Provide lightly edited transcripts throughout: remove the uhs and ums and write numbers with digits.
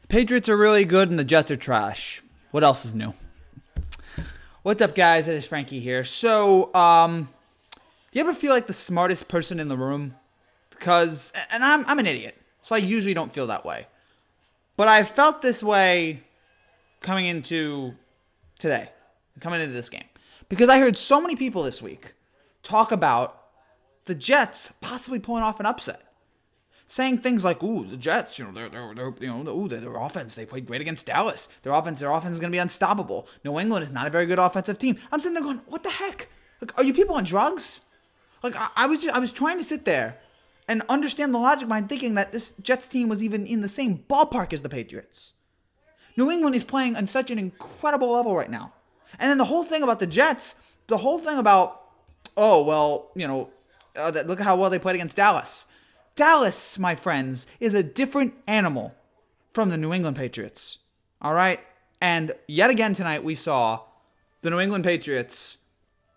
Patriots are really good and the Jets are trash. What else is new? What's up, guys? It is Frankie here. So, do you ever feel like the smartest person in the room? Because, and I'm an idiot, so I usually don't feel that way. But I felt this way coming into today, coming into this game. Because I heard so many people this week talk about the Jets possibly pulling off an upset. Saying things like, "Ooh, the Jets, their offense, they played great against Dallas. Their offense is going to be unstoppable. New England is not a very good offensive team." I'm sitting there going, "What the heck? Like, are you people on drugs?" Like, I was trying to sit there and understand the logic behind thinking that this Jets team was even in the same ballpark as the Patriots. New England is playing on such an incredible level right now, and then the whole thing about the Jets, the whole thing about, look at how well they played against Dallas. Dallas, my friends, is a different animal from the New England Patriots. All right? And yet again tonight we saw the New England Patriots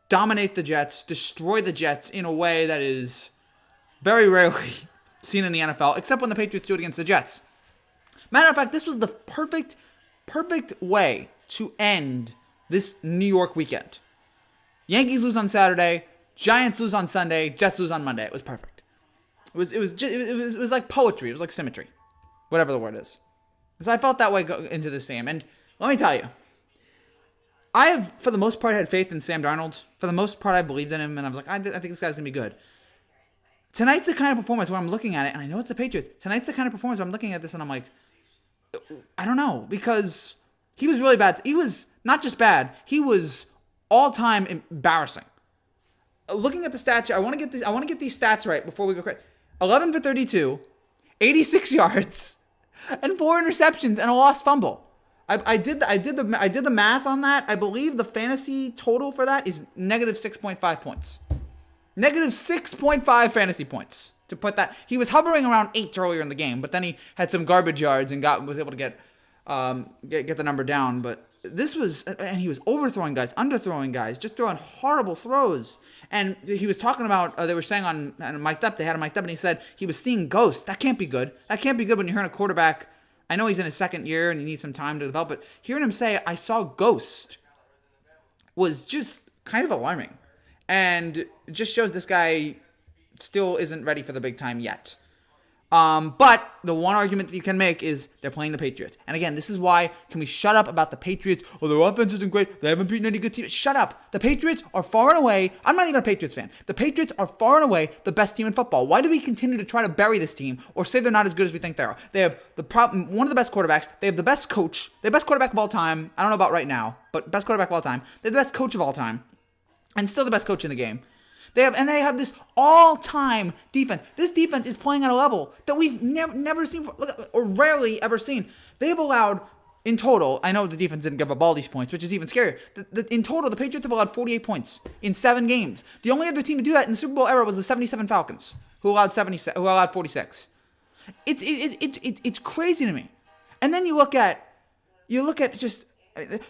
dominate the Jets, destroy the Jets in a way that is very rarely seen in the NFL, except when the Patriots do it against the Jets. Matter of fact, this was the perfect way to end this New York weekend. Yankees lose on Saturday, Giants lose on Sunday, Jets lose on Monday. It was perfect. It was like poetry. It was like symmetry, whatever the word is. So I felt that way into this game. And let me tell you, I have, for the most part, had faith in Sam Darnold. For the most part, I believed in him, and I was like, I think this guy's going to be good. Tonight's the kind of performance where I'm looking at it, and I know it's the Patriots. Tonight's the kind of performance where I'm looking at this, and I'm like, I don't know, because he was really bad. He was not just bad. He was all-time embarrassing. Looking at the stats here, I want to get these stats right before we go crazy. 11 for 32, 86 yards, and 4 interceptions and a lost fumble. I did the math on that. I believe the fantasy total for that is negative 6.5 points. Negative 6.5 fantasy points. To put that, he was hovering around 8 earlier in the game, but then he had some garbage yards and was able to get the number down. But this was, and he was overthrowing guys, underthrowing guys, just throwing horrible throws. And he was talking about, they were saying on mic'd up, they had him mic'd up, and he said he was seeing ghosts. That can't be good. That can't be good when you're hearing a quarterback. I know he's in his second year and he needs some time to develop, but hearing him say, "I saw ghosts," was just kind of alarming. And it just shows this guy still isn't ready for the big time yet. But the one argument that you can make is they're playing the Patriots. And again, this is why, can we shut up about the Patriots? Oh, their offense isn't great. They haven't beaten any good teams. Shut up. The Patriots are far and away, I'm not even a Patriots fan. The Patriots are far and away the best team in football. Why do we continue to try to bury this team or say they're not as good as we think they are? They have one of the best quarterbacks. They have the best coach. They have the best quarterback of all time. I don't know about right now, but best quarterback of all time. They have the best coach of all time. And still the best coach in the game. They have this all-time defense. This defense is playing at a level that we've never seen or rarely ever seen. They've allowed, in total, I know the defense didn't give up all these points, which is even scarier. In total, the Patriots have allowed 48 points in 7 games. The only other team to do that in the Super Bowl era was the 77 Falcons, who allowed 46. It's crazy to me. And then you look at just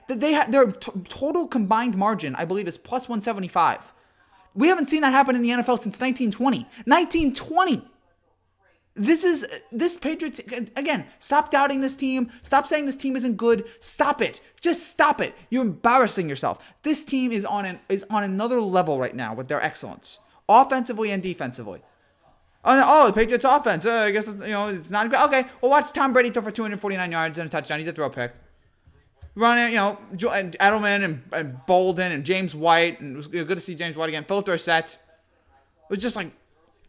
their total combined margin, I believe, is plus 175. We haven't seen that happen in the NFL since 1920. 1920! This Patriots, again, stop doubting this team. Stop saying this team isn't good. Stop it. Just stop it. You're embarrassing yourself. This team is on another level right now with their excellence, offensively and defensively. The Patriots offense, I guess it's not good. Okay, well, watch Tom Brady throw for 249 yards and a touchdown. He did throw a pick. Running, Edelman and Bolden and James White, and it was good to see James White again. Philip Dorsett. It was just like,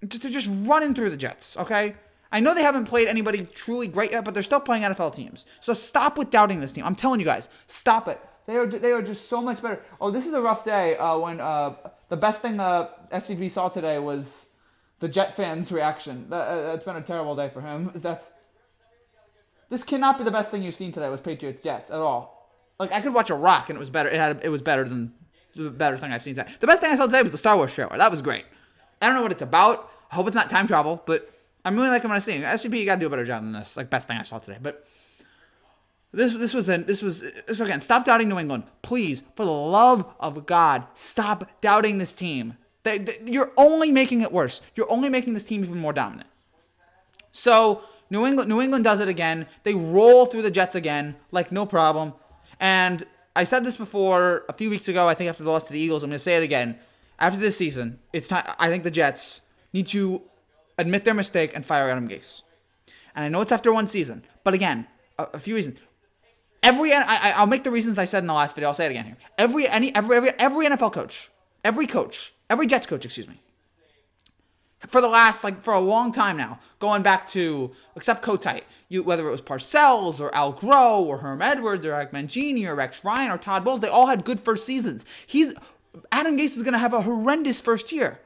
they're just running through the Jets, okay? I know they haven't played anybody truly great yet, but they're still playing NFL teams. So stop with doubting this team. I'm telling you guys, stop it. They are just so much better. Oh, this is a rough day when the best thing SVP saw today was the Jet fans' reaction. It's been a terrible day for him. This cannot be the best thing you've seen today with Patriots Jets at all. Like, I could watch a Rock and it was better. It was better than the better thing I've seen today. The best thing I saw today was the Star Wars trailer. That was great. I don't know what it's about. I hope it's not time travel, but I'm really liking what I'm seeing. SGP, you got to do a better job than this. Like, best thing I saw today. But this was again, stop doubting New England. Please, for the love of God, stop doubting this team. You're only making it worse. You're only making this team even more dominant. So, New England does it again. They roll through the Jets again, like no problem. And I said this before a few weeks ago. I think after the loss to the Eagles, I'm going to say it again. After this season, it's time. I think the Jets need to admit their mistake and fire Adam Gase. And I know it's after one season, but again, a few reasons. I'll make the reasons I said in the last video. I'll say it again here. Every NFL coach, every Jets coach, excuse me, for a long time now, going back to, except Kotite, whether it was Parcells or Al Groh or Herm Edwards or Eric Mangini or Rex Ryan or Todd Bowles, they all had good first seasons. Adam Gase is going to have a horrendous first year.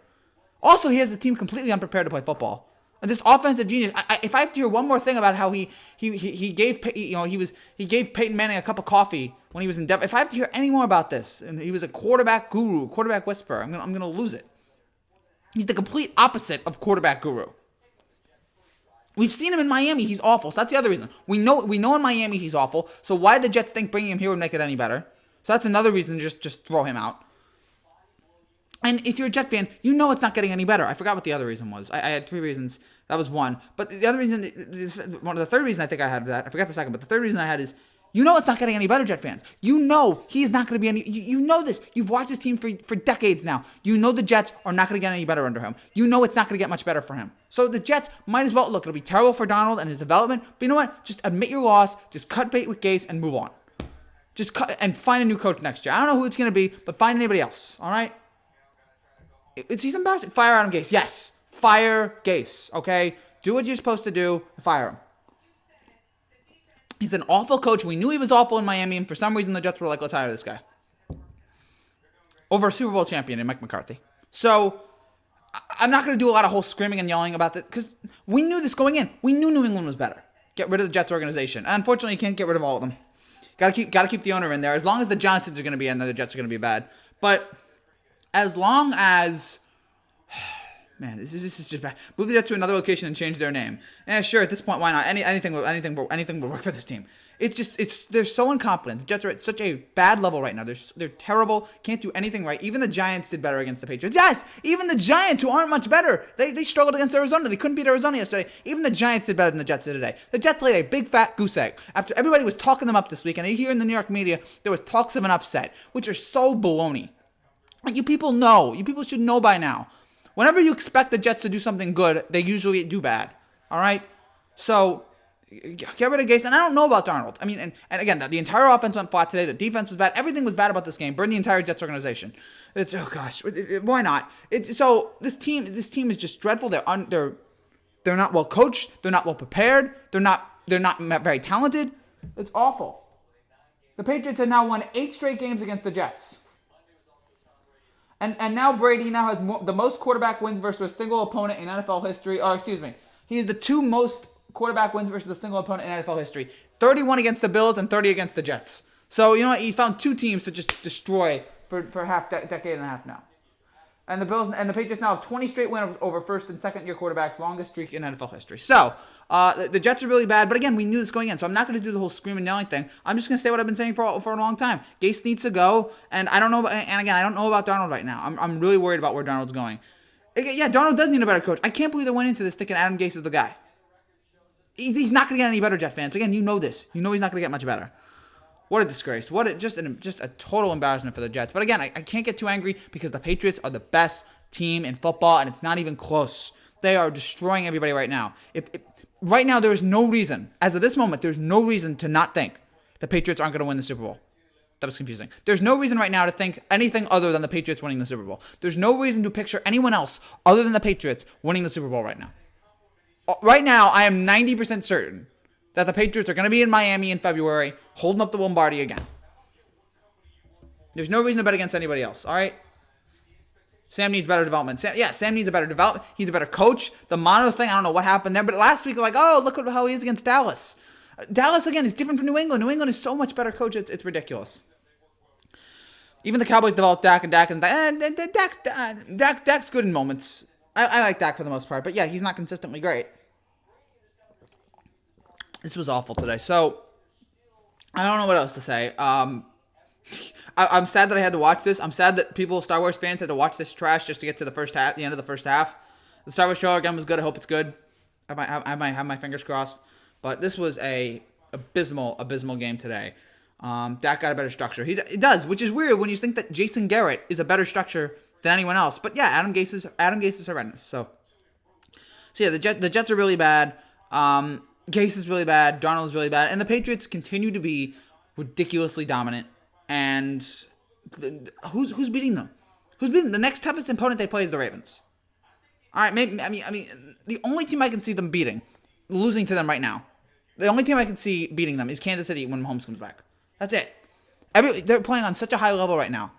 Also, he has his team completely unprepared to play football. And this offensive genius. If I have to hear one more thing about how he gave Peyton Manning a cup of coffee when he was in Denver, if I have to hear any more about this, and he was a quarterback guru, quarterback whisperer, I'm gonna lose it. He's the complete opposite of quarterback guru. We've seen him in Miami. He's awful. So that's the other reason. We know in Miami he's awful. So why did the Jets think bringing him here would make it any better? So that's another reason to just throw him out. And if you're a Jet fan, you know it's not getting any better. I forgot what the other reason was. I had three reasons. That was one. But the other reason, the third reason I think I had that, I forgot the second, but the third reason I had is, you know it's not getting any better, Jet fans. You know he's not going to be any, you know this. You've watched this team for decades now. You know the Jets are not going to get any better under him. You know it's not going to get much better for him. So the Jets might as well, look, it'll be terrible for Donald and his development, but you know what? Just admit your loss, just cut bait with Gase and move on. Just cut and find a new coach next year. I don't know who it's going to be, but find anybody else, all right? He's embarrassing. Fire Adam Gase. Yes. Fire Gase. Okay? Do what you're supposed to do. Fire him. He's an awful coach. We knew he was awful in Miami, and for some reason the Jets were like, let's hire this guy. Over a Super Bowl champion in Mike McCarthy. So, I'm not going to do a lot of whole screaming and yelling about this, because we knew this going in. We knew New England was better. Get rid of the Jets organization. Unfortunately, you can't get rid of all of them. Got to keep the owner in there. As long as the Johnsons are going to be in there, the Jets are going to be bad. But as long as, man, this is just bad. Move the Jets to another location and change their name. Yeah, sure. At this point, why not? Anything will work for this team. They're so incompetent. The Jets are at such a bad level right now. They're terrible. Can't do anything right. Even the Giants did better against the Patriots. Yes, even the Giants, who aren't much better, they struggled against Arizona. They couldn't beat Arizona yesterday. Even the Giants did better than the Jets did today. The Jets laid a big fat goose egg after everybody was talking them up this week. And here in the New York media, there was talks of an upset, which are so baloney. You people know. You people should know by now. Whenever you expect the Jets to do something good, they usually do bad. All right? So, get rid of Gase. And I don't know about Darnold. I mean, and again, the entire offense went flat today. The defense was bad. Everything was bad about this game. Burn the entire Jets organization. Oh gosh, why not? So this team is just dreadful. They're not well coached. They're not well prepared. They're not very talented. It's awful. The Patriots have now won 8 straight games against the Jets. And now Brady has the most quarterback wins versus a single opponent in NFL history. Or excuse me, he has the 2 most quarterback wins versus a single opponent in NFL history. 31 against the Bills and 30 against the Jets. So you know what? He's found 2 teams to just destroy for decade and a half now. And the Bills and the Patriots now have 20 straight wins over first and second year quarterbacks, longest streak in NFL history. So, the Jets are really bad, but again, we knew this going in, so I'm not going to do the whole screaming and yelling thing. I'm just going to say what I've been saying for a long time. Gase needs to go, and I don't know, and again, I don't know about Darnold right now. I'm really worried about where Darnold's going. Yeah, Darnold does need a better coach. I can't believe they went into this thinking Adam Gase is the guy. He's not going to get any better, Jet fans. Again, you know this. You know he's not going to get much better. What a disgrace. Just a total embarrassment for the Jets. But again, I can't get too angry because the Patriots are the best team in football, and it's not even close. They are destroying everybody right now. Right now, there is no reason, as of this moment, there's no reason to not think the Patriots aren't going to win the Super Bowl. That was confusing. There's no reason right now to think anything other than the Patriots winning the Super Bowl. There's no reason to picture anyone else other than the Patriots winning the Super Bowl right now. Right now, I am 90% certain that the Patriots are going to be in Miami in February, holding up the Lombardi again. There's no reason to bet against anybody else, all right? Sam needs better development. Sam needs a better development. He's a better coach. The Mono thing, I don't know what happened there, but last week, like, oh, look at how he is against Dallas. Dallas, again, is different from New England. New England is so much better coach, it's ridiculous. Even the Cowboys developed Dak, and Dak's good in moments. I like Dak for the most part, but yeah, he's not consistently great. This was awful today. So, I don't know what else to say. I'm sad that I had to watch this. I'm sad that Star Wars fans had to watch this trash just to get to the end of the first half. The Star Wars show again was good. I hope it's good. I might have my fingers crossed, but this was a abysmal game today. Dak got a better structure. It does, which is weird when you think that Jason Garrett is a better structure than anyone else. But yeah, Adam Gase is horrendous. So yeah, the Jets are really bad. Gase is really bad. Darnold is really bad, and the Patriots continue to be ridiculously dominant. And who's beating them? Who's beating the next toughest opponent they play is the Ravens. All right, maybe I mean the only team I can see them losing to them right now. The only team I can see beating them is Kansas City when Mahomes comes back. That's it. They're playing on such a high level right now.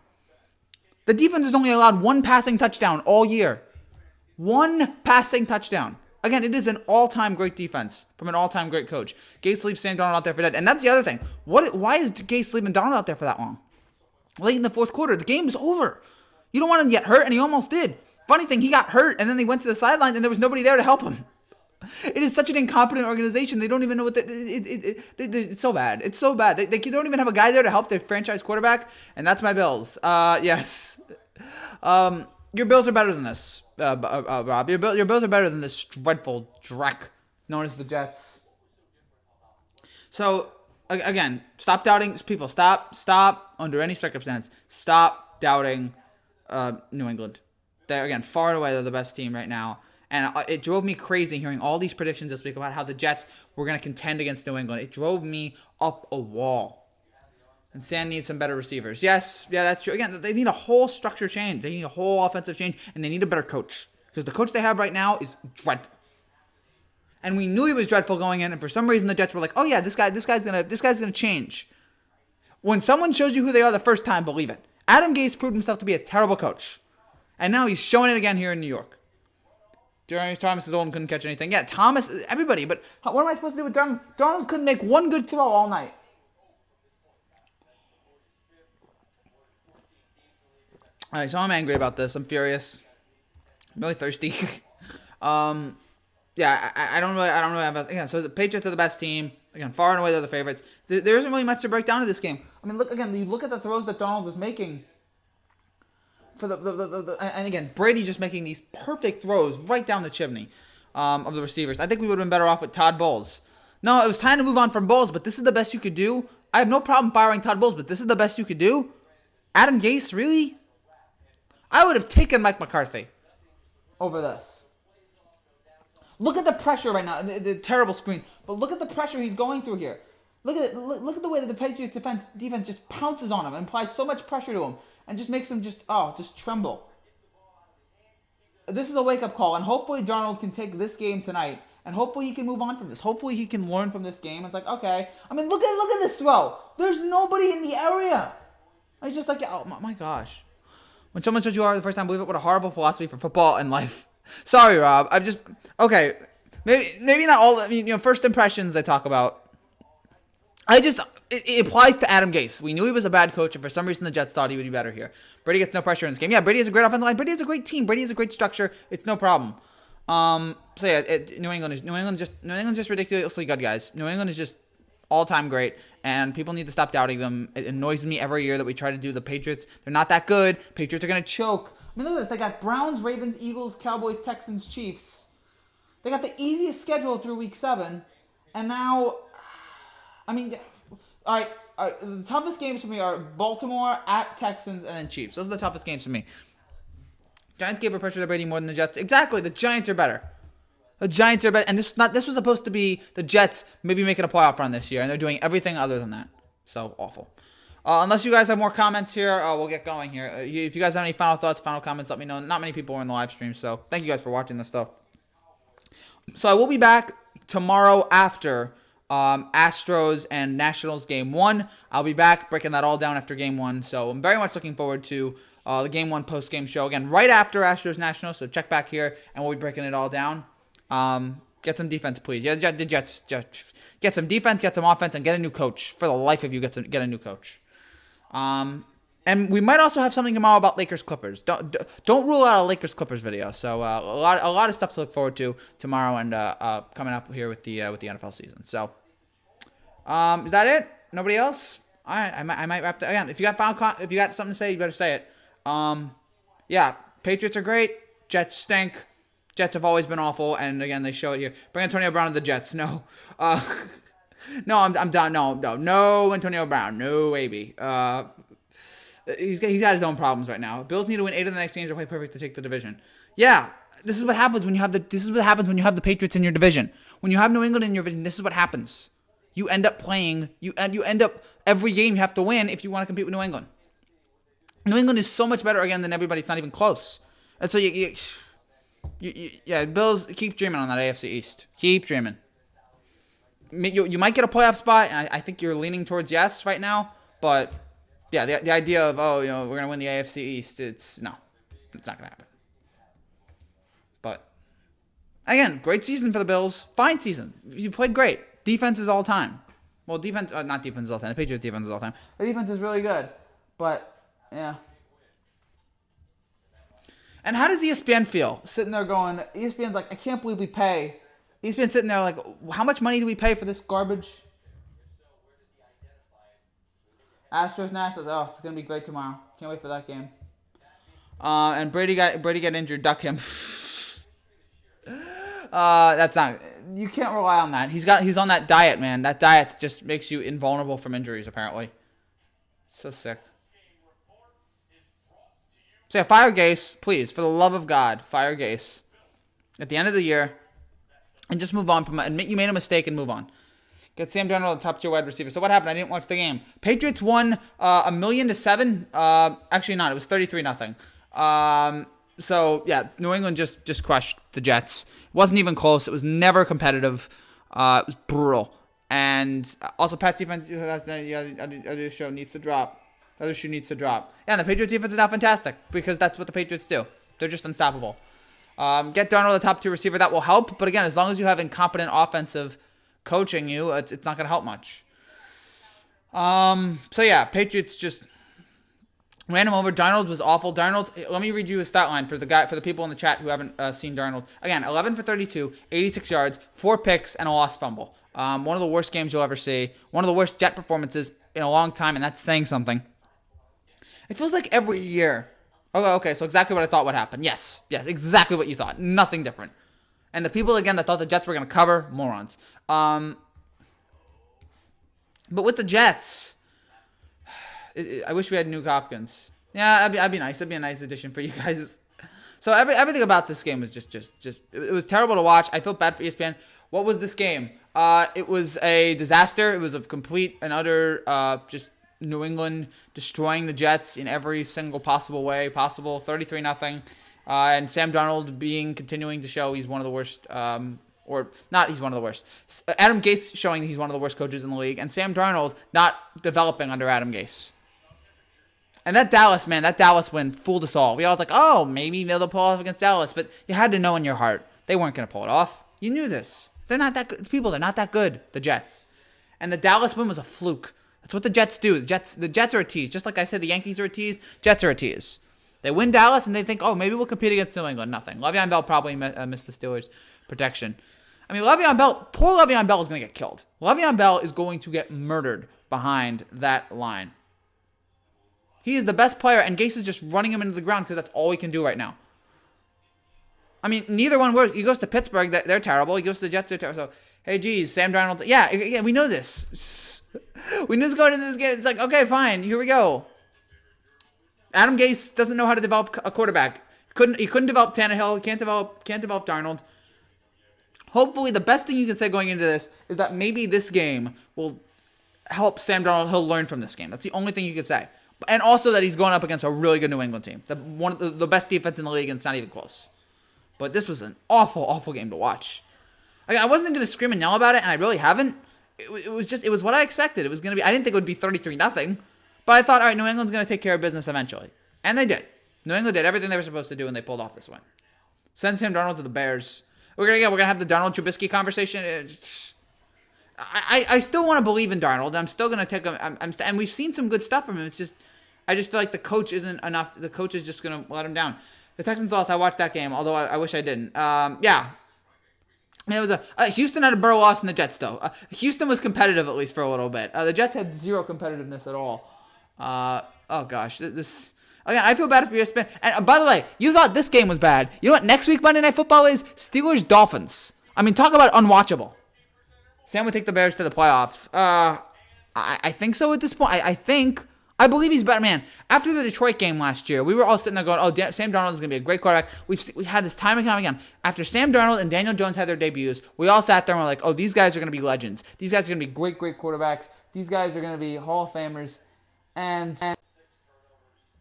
The defense has only allowed one passing touchdown all year. One passing touchdown. Again, it is an all-time great defense from an all-time great coach. Gase leaves Sam Darnold out there for dead. And that's the other thing. Why is Gase leaving Darnold out there for that long? Late in the fourth quarter, the game was over. You don't want him to get hurt, and he almost did. Funny thing, he got hurt, and then they went to the sidelines, and there was nobody there to help him. It is such an incompetent organization. They don't even know what it's so bad. It's so bad. They don't even have a guy there to help their franchise quarterback, and that's my Bills. Yes. Your Bills are better than this, Rob. Your Bills are better than this dreadful dreck known as the Jets. So, again, stop doubting people. Stop, under any circumstance, stop doubting New England. They're, again, far and away, they're the best team right now. And it drove me crazy hearing all these predictions this week about how the Jets were going to contend against New England. It drove me up a wall. And Sam needs some better receivers. Yes, yeah, that's true. Again, they need a whole structure change. They need a whole offensive change, and they need a better coach. Because the coach they have right now is dreadful. And we knew he was dreadful going in, and for some reason the Jets were like, "Oh yeah, this guy's gonna change." When someone shows you who they are the first time, believe it. Adam Gase proved himself to be a terrible coach, and now he's showing it again here in New York. Thomas Dolan couldn't catch anything. Yeah, Thomas, everybody. But what am I supposed to do with Darnold? Darnold couldn't make one good throw all night. All right, so I'm angry about this. I'm furious. I'm really thirsty. Yeah, I don't really have. Again, so the Patriots are the best team. Again, far and away they're the favorites. There isn't really much to break down in this game. I mean, you look at the throws that Darnold was making. And again, Brady's just making these perfect throws right down the chimney of the receivers. I think we would have been better off with Todd Bowles. No, it was time to move on from Bowles, but this is the best you could do. I have no problem firing Todd Bowles, but this is the best you could do. Adam Gase, really? I would have taken Mike McCarthy over this. Look at the pressure right now. The terrible screen, but look at the pressure he's going through here. Look at the way that the Patriots defense just pounces on him and applies so much pressure to him. And just makes him just tremble. This is a wake-up call, and hopefully Darnold can take this game tonight, and hopefully he can move on from this. Hopefully he can learn from this game. It's like, okay. I mean, look at this throw. There's nobody in the area. It's just like, oh my gosh. When someone says you are the first time, believe it. What a horrible philosophy for football and life. Sorry, Rob. Okay. Maybe not all. I mean, first impressions I talk about. It applies to Adam Gase. We knew he was a bad coach, and for some reason the Jets thought he would be better here. Brady gets no pressure in this game. Yeah, Brady has a great offensive line. Brady has a great team. Brady has a great structure. It's no problem. So yeah, New England is just ridiculously good, guys. New England is just all-time great, and people need to stop doubting them. It annoys me every year that we try to do the Patriots. They're not that good. Patriots are gonna choke. I mean, look at this. They got Browns, Ravens, Eagles, Cowboys, Texans, Chiefs. They got the easiest schedule through Week 7, and now, I mean. All right. The toughest games for me are Baltimore, at Texans, and then Chiefs. Those are the toughest games for me. Giants gave her pressure to Brady more than the Jets. Exactly. The Giants are better. And this was supposed to be the Jets maybe making a playoff run this year, and they're doing everything other than that. So awful. Unless you guys have more comments here, we'll get going here. If you guys have any final thoughts, final comments, let me know. Not many people are in the live stream, so thank you guys for watching this stuff. So I will be back tomorrow after Astros and Nationals game 1. I'll be back breaking that all down after game 1. So I'm very much looking forward to the game 1 post-game show. Again, right after Astros Nationals. So check back here and we'll be breaking it all down. Get some defense, please. Yeah, the Jets. Get some defense, get some offense, and get a new coach. For the life of you, get a new coach. And we might also have something tomorrow about Lakers Clippers. Don't rule out a Lakers Clippers video. So a lot of stuff to look forward to tomorrow and coming up here with the NFL season. So is that it? Nobody else? All right, I might wrap that again. If you got something to say, you better say it. Yeah, Patriots are great. Jets stink. Jets have always been awful, and again, they show it here. Bring Antonio Brown to the Jets. No. No, I'm done. No, Antonio Brown. No, baby. He's got his own problems right now. Bills need to win 8 of the next games or play perfect to take the division. Yeah, this is what happens when you have the Patriots in your division. When you have New England in your division, this is what happens. You end up playing. You end up every game you have to win if you want to compete with New England. New England is so much better again than everybody. It's not even close. And so yeah, Bills, keep dreaming on that AFC East. Keep dreaming. You might get a playoff spot, and I think you're leaning towards yes right now. But yeah, the idea of we're gonna win the AFC East, it's not gonna happen. But again, great season for the Bills. Fine season. You played great. Defense is all time. Well, not defense is all time. The Patriots defense is all time. The defense is really good, but yeah. And how does ESPN feel? Sitting there going, ESPN's like, I can't believe we pay. ESPN's sitting there like, how much money do we pay for this garbage? Astros, Nationals. Oh, it's gonna be great tomorrow. Can't wait for that game. And Brady got injured. Duck him. That's not. You can't rely on that. He's on that diet, man. That diet just makes you invulnerable from injuries. Apparently, so sick. So yeah, fire Gase, please, for the love of God, fire Gase. At the end of the year, and just move on from it. Admit you made a mistake and move on. Get Sam Darnold, top tier wide receiver. So what happened? I didn't watch the game. Patriots won $1 million to 7. Actually, not. It was 33-0. So yeah, New England just crushed the Jets. It wasn't even close. It was never competitive. It was brutal. And also, Pat's defense. Other show needs to drop. The other shoe needs to drop. Yeah, and the Patriots defense is now fantastic because that's what the Patriots do. They're just unstoppable. Get Darnold the top 2 receiver. That will help. But again, as long as you have incompetent offensive coaching you, it's not going to help much. So yeah, Patriots just ran him over. Darnold was awful. Darnold, let me read you his stat line for the people in the chat who haven't seen Darnold. Again, 11 for 32, 86 yards, 4 picks, and a lost fumble. One of the worst games you'll ever see. One of the worst Jet performances in a long time, and that's saying something. It feels like every year. Okay, so exactly what I thought would happen. Yes, exactly what you thought. Nothing different. And the people, again, that thought the Jets were going to cover, morons. But with the Jets, I wish we had Nuke Hopkins. Yeah, that'd be nice. That'd be a nice addition for you guys. So everything about this game was just it was terrible to watch. I felt bad for ESPN. What was this game? It was a disaster. It was a complete and utter just New England destroying the Jets in every single possible way possible. 33-0. And Sam Darnold continuing to show he's one of the worst, or not he's one of the worst. Adam Gase showing he's one of the worst coaches in the league, and Sam Darnold not developing under Adam Gase. And that Dallas win fooled us all. We all was like, oh, maybe they'll pull off against Dallas, but you had to know in your heart they weren't going to pull it off. You knew this. They're not that good. They're not that good, the Jets. And the Dallas win was a fluke. That's what the Jets do. The Jets are a tease. Just like I said, the Yankees are a tease. Jets are a tease. They win Dallas, and they think, oh, maybe we'll compete against New England. Nothing. Le'Veon Bell probably missed the Steelers' protection. I mean, poor Le'Veon Bell is going to get killed. Le'Veon Bell is going to get murdered behind that line. He is the best player, and Gase is just running him into the ground because that's all he can do right now. I mean, neither one works. He goes to Pittsburgh, they're terrible. He goes to the Jets, they're terrible. So, hey, geez, Sam Darnold. Yeah, we know this. We knew this going into this game. It's like, okay, fine, here we go. Adam Gase doesn't know how to develop a quarterback. He couldn't develop Tannehill. He can't develop Darnold. Hopefully, the best thing you can say going into this is that maybe this game will help Sam Darnold. He'll learn from this game. That's the only thing you could say. And also that he's going up against a really good New England team. One of the best defense in the league, and it's not even close. But this was an awful, awful game to watch. Again, I wasn't going to scream and yell about it, and I really haven't. It was what I expected. It was going to be. I didn't think it would be 33-0. But I thought, all right, New England's going to take care of business eventually. And they did. New England did everything they were supposed to do, and they pulled off this win. Send Sam Darnold to the Bears. We're gonna have the Darnold Trubisky conversation. I still want to believe in Darnold. I'm still going to take him. And we've seen some good stuff from him. It's just, I just feel like the coach isn't enough. The coach is just going to let him down. The Texans lost. I watched that game, although I wish I didn't. Yeah. It was Houston had a Burrow loss in the Jets, though. Houston was competitive, at least for a little bit. The Jets had zero competitiveness at all. Oh, gosh. Again, I feel bad for ESPN. And by the way, you thought this game was bad. You know what next week Monday Night Football is? Steelers-Dolphins. I mean, talk about unwatchable. Sam would take the Bears to the playoffs. I think so at this point. I believe he's better, man. After the Detroit game last year, we were all sitting there going, Sam Darnold is going to be a great quarterback. We had this time and time again. After Sam Darnold and Daniel Jones had their debuts, we all sat there and were like, these guys are going to be legends. These guys are going to be great, great quarterbacks. These guys are going to be Hall of Famers. And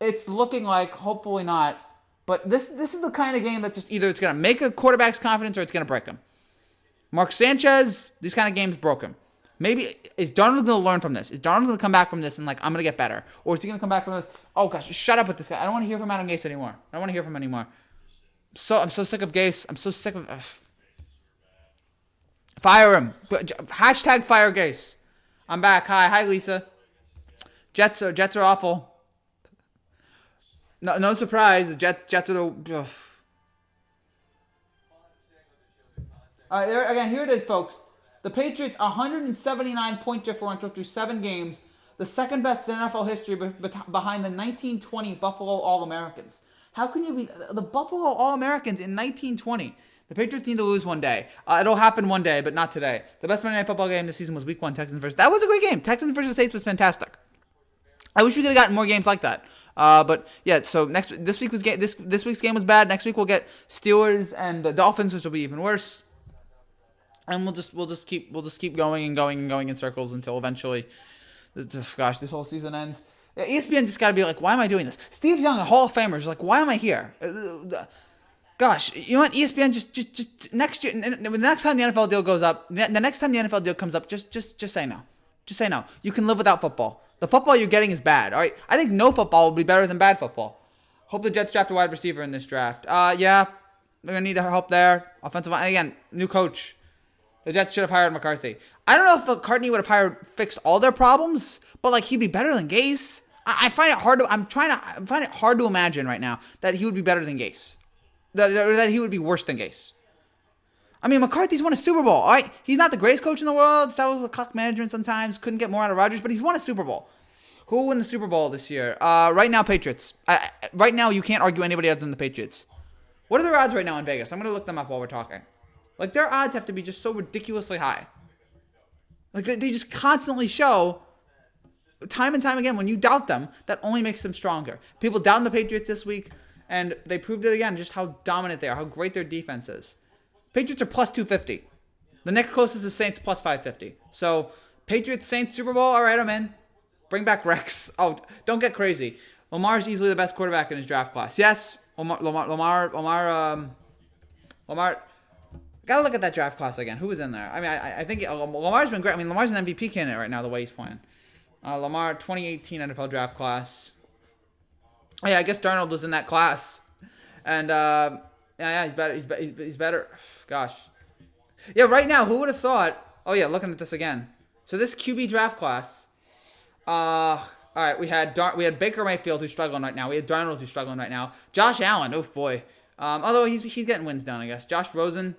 it's looking like, hopefully not, but this is the kind of game that just either it's going to make a quarterback's confidence or it's going to break him. Mark Sanchez, these kind of games broke him. Maybe, is Darnold going to learn from this? Is Darnold going to come back from this and I'm going to get better? Or is he going to come back from this, oh gosh, shut up with this guy. I don't want to hear from Adam Gase anymore. I don't want to hear from him anymore. I'm so sick of Gase. I'm so sick of... Fire him. Hashtag fire Gase. I'm back. Hi Lisa. Jets are awful. No surprise. The Jets are the... Again, here it is, folks. The Patriots, 179-point differential through 7 games, the second best in NFL history behind the 1920 Buffalo All-Americans. How can you be the Buffalo All-Americans in 1920? The Patriots need to lose one day. It'll happen one day, but not today. The best Monday Night Football game this season was Week 1, Texans versus... That was a great game. Texans versus Saints was fantastic. I wish we could have gotten more games like that. But yeah, so this week's game was bad. Next week we'll get Steelers and the Dolphins, which will be even worse. And we'll just keep going and going and going in circles until eventually, gosh, this whole season ends. ESPN just got to be like, why am I doing this? Steve Young, a Hall of Famer, is like, why am I here? Gosh, you know what? ESPN just next year, the next time the NFL deal goes up, the next time the NFL deal comes up, just say no. Just say no. You can live without football. The football you're getting is bad. All right, I think no football will be better than bad football. Hope the Jets draft a wide receiver in this draft. Yeah, they're gonna need help there. Offensive line again, new coach. The Jets should have hired McCarthy. I don't know if McCarthy would have fixed all their problems, but he'd be better than Gase. I find it hard to. I find it hard to imagine right now that he would be better than Gase. That he would be worse than Gase. I mean, McCarthy's won a Super Bowl. All right, he's not the greatest coach in the world. Struggles with clock management sometimes. Couldn't get more out of Rodgers, but he's won a Super Bowl. Who will win the Super Bowl this year? Right now, Patriots. Right now, you can't argue anybody other than the Patriots. What are their odds right now in Vegas? I'm going to look them up while we're talking. Their odds have to be just so ridiculously high. They just constantly show, time and time again, when you doubt them, that only makes them stronger. People doubting the Patriots this week, and they proved it again, just how dominant they are, how great their defense is. Patriots are plus 250. The next closest is Saints, plus 550. So, Patriots, Saints, Super Bowl, all right, I'm in. Bring back Rex. Oh, don't get crazy. Lamar's easily the best quarterback in his draft class. Yes, Lamar. Gotta look at that draft class again. Who was in there? I mean, I think Lamar's been great. I mean, Lamar's an MVP candidate right now, the way he's playing. Lamar, 2018 NFL draft class. Oh, yeah, I guess Darnold was in that class. And, yeah, he's better. He's better. Gosh. Yeah, right now, who would have thought? Oh, yeah, looking at this again. So this QB draft class. All right, we had Baker Mayfield who's struggling right now. We had Darnold who's struggling right now. Josh Allen, oh boy. Although he's getting wins down, I guess. Josh Rosen.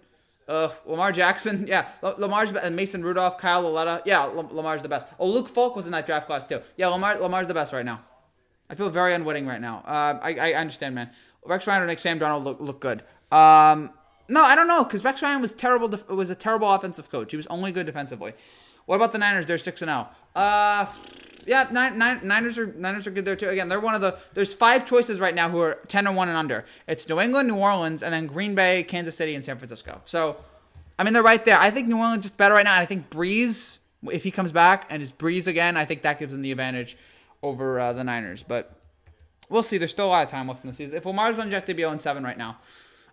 Lamar Jackson, yeah, Lamar's and Mason Rudolph, Kyle Lauletta, yeah, Lamar's the best. Oh, Luke Falk was in that draft class too. Yeah, Lamar's the best right now. I feel very unwitting right now. I understand, man. Rex Ryan would make Sam Darnold look good. No, I don't know, because Rex Ryan was terrible. Was a terrible offensive coach. He was only good defensively. What about the Niners? They're 6-0. Yeah, Niners are good there too. Again, they're one of the. There's 5 choices right now who are 10-1 and under. It's New England, New Orleans, and then Green Bay, Kansas City, and San Francisco. So, I mean, they're right there. I think New Orleans is better right now. And I think Breeze, if he comes back and is Breeze again, I think that gives them the advantage over the Niners. But we'll see. There's still a lot of time left in the season. If Lamar's on they'd be 0-7 right now.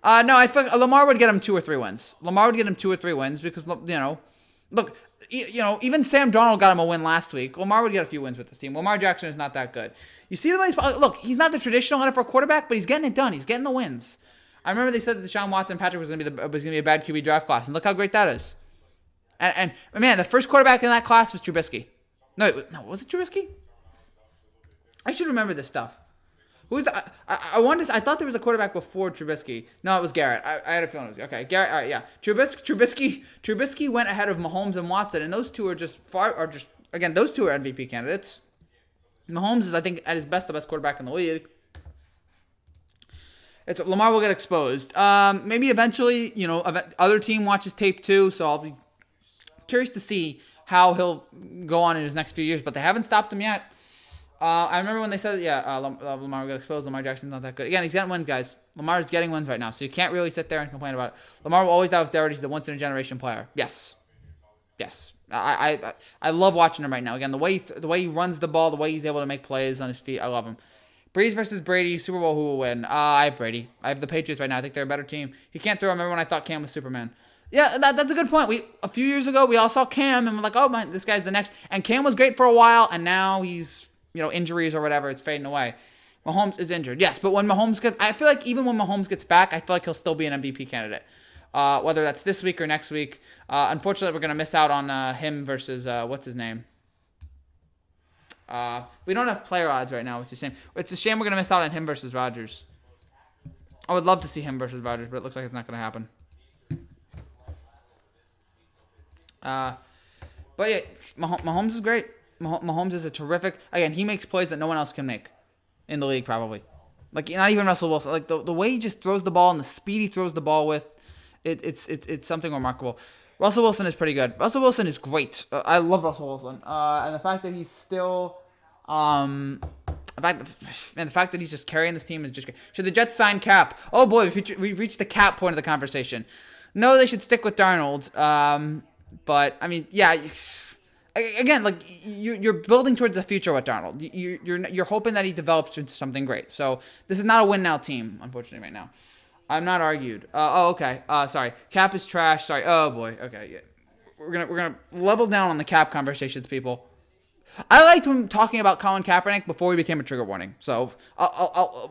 No, I feel like Lamar would get him 2 or 3 wins. Lamar would get him 2 or 3 wins because look, even Sam Darnold got him a win last week. Lamar would get a few wins with this team. Lamar Jackson is not that good. You see the way look, he's not the traditional NFL quarterback, but he's getting it done. He's getting the wins. I remember they said that Deshaun Watson Patrick was going to be a bad QB draft class, and look how great that is. And man, the first quarterback in that class was Trubisky. No, was it Trubisky? I should remember this stuff. Who's the? I thought there was a quarterback before Trubisky. No, it was Garrett. I had a feeling it was okay. Garrett. All right, yeah. Trubisky went ahead of Mahomes and Watson, and those two are again, those two are MVP candidates. Mahomes is, I think, at his best, the best quarterback in the league. Lamar will get exposed. Maybe eventually, other team watches tape too, so I'll be curious to see how he'll go on in his next few years, but they haven't stopped him yet. I remember when they said, Lamar will get exposed. Lamar Jackson's not that good. Again, he's getting wins, guys. Lamar's getting wins right now, so you can't really sit there and complain about it. Lamar will always have there. He's the once-in-a-generation player. Yes. I love watching him right now. Again, the way he runs the ball, the way he's able to make plays on his feet, I love him. Breeze versus Brady, Super Bowl, who will win? I have Brady. I have the Patriots right now. I think they're a better team. He can't throw. Remember when I thought Cam was Superman? Yeah, that's a good point. A few years ago, we all saw Cam and we're like, oh, man, this guy's the next. And Cam was great for a while, and now he's, injuries or whatever, it's fading away. Mahomes is injured. Yes, but when Mahomes I feel like even when Mahomes gets back, I feel like he'll still be an MVP candidate. Whether that's this week or next week. Unfortunately, we're going to miss out on him versus, what's his name? We don't have player odds right now, which is a shame. It's a shame we're going to miss out on him versus Rodgers. I would love to see him versus Rodgers, but it looks like it's not going to happen. But yeah, Mahomes is great. Mahomes is a terrific. Again, he makes plays that no one else can make in the league, probably. Like not even Russell Wilson. Like the way he just throws the ball and the speed he throws the ball with, it's something remarkable. Russell Wilson is pretty good. Russell Wilson is great. I love Russell Wilson. And the fact that he's still, the fact that he's just carrying this team is just great. Should the Jets sign Cap? Oh boy, we reached the Cap point of the conversation. No, they should stick with Darnold. But I mean, yeah. Again, like you're building towards the future with Darnold. You're hoping that he develops into something great. So this is not a win now team, unfortunately, right now. I'm not argued. Okay. Sorry. Cap is trash. Sorry. Oh boy. Okay. Yeah. We're gonna level down on the Cap conversations, people. I liked him talking about Colin Kaepernick before he became a trigger warning. So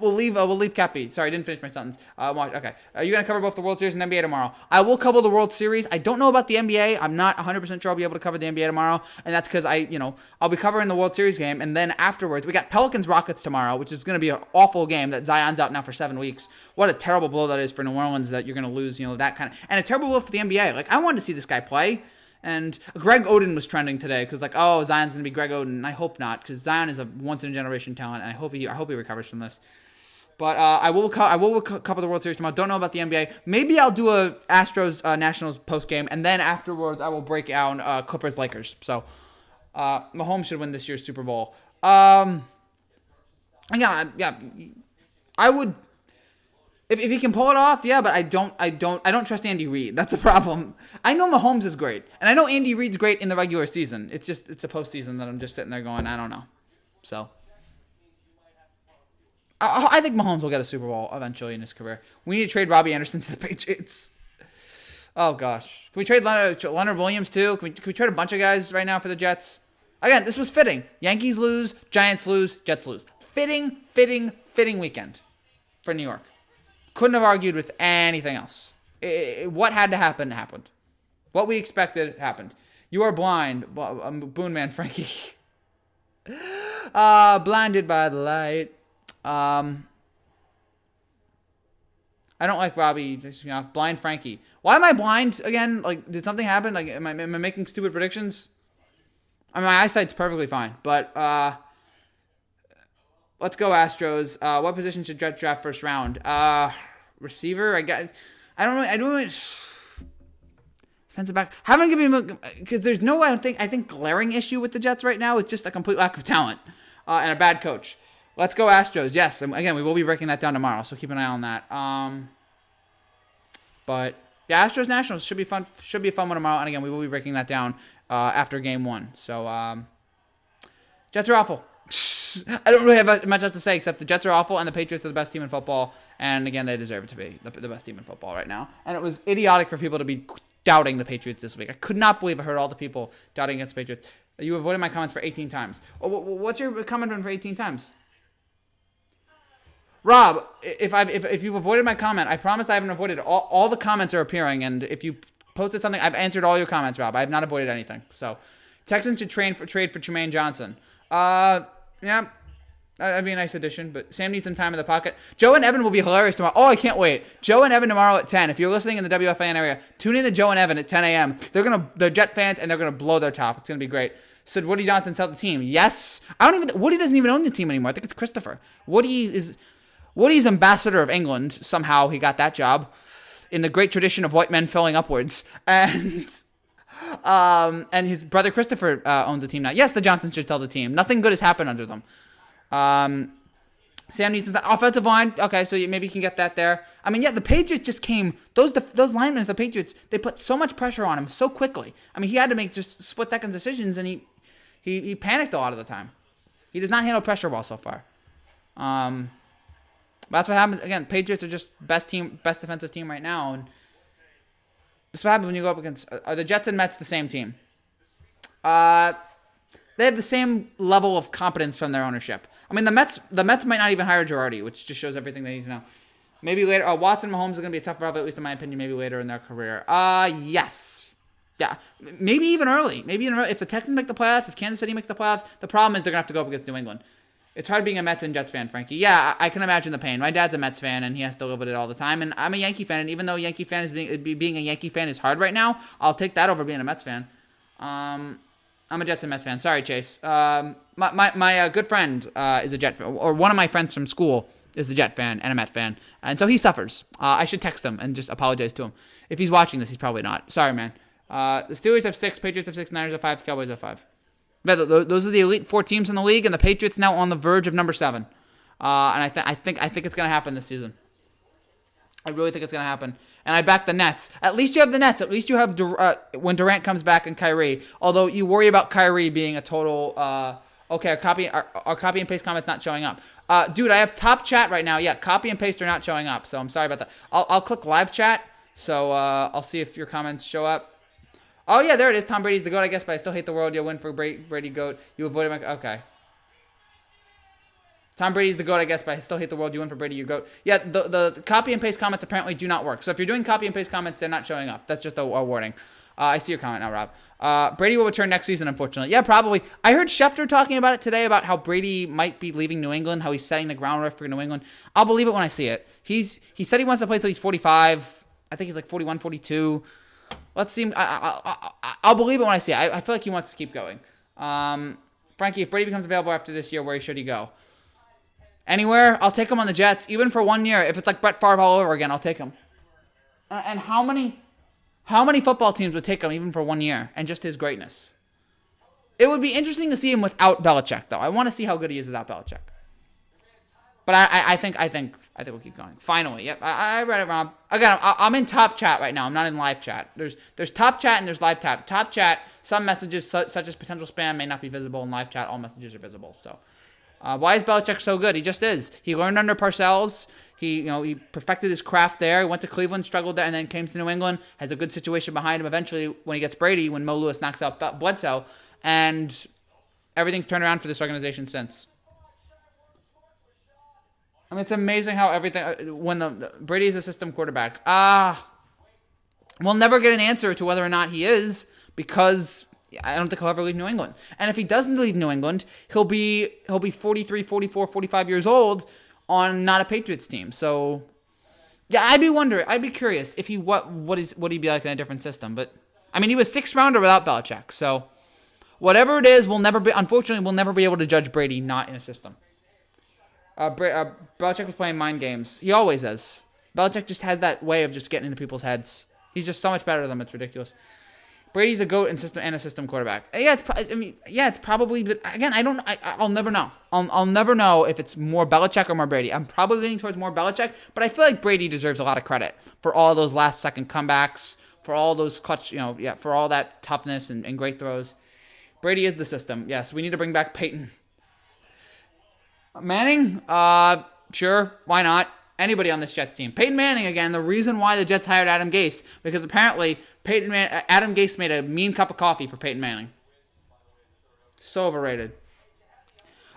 we'll leave Cap be. Sorry, I didn't finish my sentence. Okay. Are you gonna cover both the World Series and NBA tomorrow? I will cover the World Series. I don't know about the NBA. I'm not 100% sure I'll be able to cover the NBA tomorrow, and that's because I'll be covering the World Series game, and then afterwards we got Pelicans Rockets tomorrow, which is gonna be an awful game. That Zion's out now for 7 weeks. What a terrible blow that is for New Orleans that you're gonna lose. That kind of, and a terrible blow for the NBA. Like I wanted to see this guy play. And Greg Oden was trending today because Zion's gonna be Greg Oden. I hope not, because Zion is a once in a generation talent, and I hope he recovers from this. But I will cover the World Series tomorrow. Don't know about the NBA. Maybe I'll do a Astros Nationals post game, and then afterwards I will break down Clippers Lakers. So Mahomes should win this year's Super Bowl. I would. If he can pull it off, yeah, but I don't trust Andy Reid. That's a problem. I know Mahomes is great, and I know Andy Reid's great in the regular season. It's a postseason that I'm just sitting there going, I don't know. So I think Mahomes will get a Super Bowl eventually in his career. We need to trade Robbie Anderson to the Patriots. Oh gosh, can we trade Leonard Williams too? Can we trade a bunch of guys right now for the Jets? Again, this was fitting. Yankees lose, Giants lose, Jets lose. Fitting weekend for New York. Couldn't have argued with anything else. What had to happen happened. What we expected happened. You are blind, Boone Man Frankie. Blinded by the light. I don't like Robbie. Blind Frankie. Why am I blind again? Like, did something happen? Like, am I making stupid predictions? I mean, my eyesight's perfectly fine, but let's go Astros. What position should Jets draft first round? Receiver, I guess. I don't know. Defensive back. Haven't given him because there's no. I think glaring issue with the Jets right now. It's just a complete lack of talent and a bad coach. Let's go Astros. Yes, and again, we will be breaking that down tomorrow, so keep an eye on that. But yeah, Astros Nationals should be fun. Should be a fun one tomorrow, and again, we will be breaking that down after Game 1. So Jets are awful. I don't really have much else to say except the Jets are awful and the Patriots are the best team in football. And again, they deserve to be the best team in football right now. And it was idiotic for people to be doubting the Patriots this week. I could not believe I heard all the people doubting against the Patriots. You avoided my comments for 18 times. What's your comment run for 18 times? Rob, if you've avoided my comment, I promise I haven't avoided it. All the comments are appearing, and if you posted something, I've answered all your comments, Rob. I have not avoided anything. So, Texans should trade for Tremaine Johnson. Yeah, that'd be a nice addition, but Sam needs some time in the pocket. Joe and Evan will be hilarious tomorrow. Oh, I can't wait. Joe and Evan tomorrow at 10. If you're listening in the WFAN area, tune in to Joe and Evan at 10 a.m. They're Jet fans, and they're going to blow their top. It's going to be great. Should Woody Johnson sell the team? Yes. Woody doesn't even own the team anymore. I think it's Christopher. Woody Woody's ambassador of England. Somehow he got that job in the great tradition of white men filling upwards. And his brother Christopher owns the team now. Yes, the Johnsons should sell the team. Nothing good has happened under them. Sam needs the offensive line. Okay, so maybe you can get that there. I mean, yeah, the Patriots just came. Those linemen, the Patriots, they put so much pressure on him so quickly. I mean, he had to make just split-second decisions, and he panicked a lot of the time. He does not handle pressure well so far. That's what happens. Again, Patriots are just best defensive team right now, and that's what happens when you go up against. Are the Jets and Mets the same team? They have the same level of competence from their ownership. I mean, the Mets might not even hire Girardi, which just shows everything they need to know. Maybe later. Watson and Mahomes is going to be a tough rival, at least in my opinion, maybe later in their career. Yes. Yeah. Maybe even early. If the Texans make the playoffs, if Kansas City makes the playoffs, the problem is they're going to have to go up against New England. It's hard being a Mets and Jets fan, Frankie. Yeah, I can imagine the pain. My dad's a Mets fan, and he has to live with it all the time. And I'm a Yankee fan, and even though Yankee fan is being a Yankee fan is hard right now, I'll take that over being a Mets fan. I'm a Jets and Mets fan. Sorry, Chase. My good friend is a Jet fan, or one of my friends from school is a Jet fan and a Met fan, and so he suffers. I should text him and just apologize to him. If he's watching this, he's probably not. Sorry, man. The Steelers have 6, Patriots have 6, Niners have 5, Cowboys have 5. But those are the elite 4 teams in the league, and the Patriots now on the verge of number 7. And I think it's going to happen this season. I really think it's going to happen. And I back the Nets. At least you have the Nets. At least you have when Durant comes back and Kyrie. Although you worry about Kyrie being a total. Okay, our copy and paste comments not showing up. Dude, I have top chat right now. Yeah, copy and paste are not showing up. So I'm sorry about that. I'll click live chat. So I'll see if your comments show up. Oh, yeah, there it is. Tom Brady's the GOAT, I guess, but I still hate the world. You'll win for Brady GOAT. You avoided my... Okay. Tom Brady's the GOAT, I guess, but I still hate the world. You win for Brady, you GOAT. Yeah, the copy and paste comments apparently do not work. So if you're doing copy and paste comments, they're not showing up. That's just a warning. I see your comment now, Rob. Brady will return next season, unfortunately. Yeah, probably. I heard Schefter talking about it today, about how Brady might be leaving New England, how he's setting the groundwork for New England. I'll believe it when I see it. He said he wants to play until he's 45. I think he's like 41, 42. Let's see. I'll believe it when I see it. I feel like he wants to keep going. Frankie, if Brady becomes available after this year, where should he go? Anywhere. I'll take him on the Jets, even for 1 year. If it's like Brett Favre all over again, I'll take him. And how many football teams would take him even for 1 year and just his greatness? It would be interesting to see him without Belichick, though. I want to see how good he is without Belichick. But I think we'll keep going. Finally, yep. I read it, Rob. Again, I'm in top chat right now. I'm not in live chat. There's top chat and there's live chat. Top chat, some messages such as potential spam may not be visible. In live chat, all messages are visible. So, why is Belichick so good? He just is. He learned under Parcells. He perfected his craft there. He went to Cleveland, struggled there, and then came to New England. Has a good situation behind him. Eventually, when he gets Brady, when Mo Lewis knocks out Bledsoe, and everything's turned around for this organization since. I mean, it's amazing how everything, when Brady is a system quarterback, we'll never get an answer to whether or not he is, because I don't think he'll ever leave New England. And if he doesn't leave New England, he'll be 43, 44, 45 years old on not a Patriots team. So, yeah, I'd be curious if what he'd be like in a different system. But, I mean, he was 6th rounder without Belichick. So, whatever it is, unfortunately, we'll never be able to judge Brady not in a system. Belichick was playing mind games. He always is. Belichick just has that way of just getting into people's heads. He's just so much better than them. It's ridiculous. Brady's a GOAT and a system quarterback. Yeah, it's probably. But again, I'll never know. I'll never know if it's more Belichick or more Brady. I'm probably leaning towards more Belichick, but I feel like Brady deserves a lot of credit for all those last-second comebacks, for all those clutch, for all that toughness and great throws. Brady is the system. Yes, we need to bring back Peyton Manning? Sure, why not? Anybody on this Jets team. Peyton Manning, again, the reason why the Jets hired Adam Gase, because apparently Adam Gase made a mean cup of coffee for Peyton Manning. So overrated.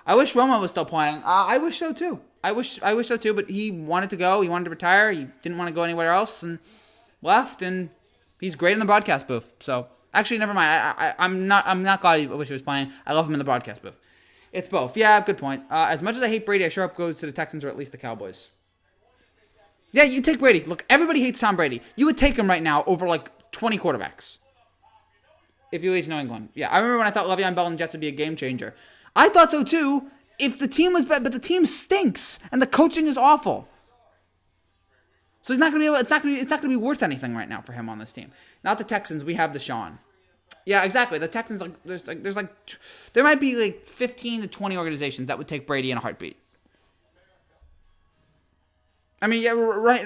I wish Romo was still playing. I wish so too. I wish so too, but he wanted to go. He wanted to retire. He didn't want to go anywhere else and left, and he's great in the broadcast booth. So, actually, never mind. I'm not glad I wish he was playing. I love him in the broadcast booth. It's both. Yeah, good point. As much as I hate Brady, I sure hope goes to the Texans or at least the Cowboys. Yeah, you take Brady. Look, everybody hates Tom Brady. You would take him right now over like 20 quarterbacks if you leave New England. Yeah, I remember when I thought Le'Veon Bell and Jets would be a game changer. I thought so too if the team was bad, but the team stinks and the coaching is awful. So he's not going to be able. It's not going to be worth anything right now for him on this team. Not the Texans. We have Deshaun. Yeah, exactly. The Texans, there might be like 15 to 20 organizations that would take Brady in a heartbeat. I mean, yeah, right.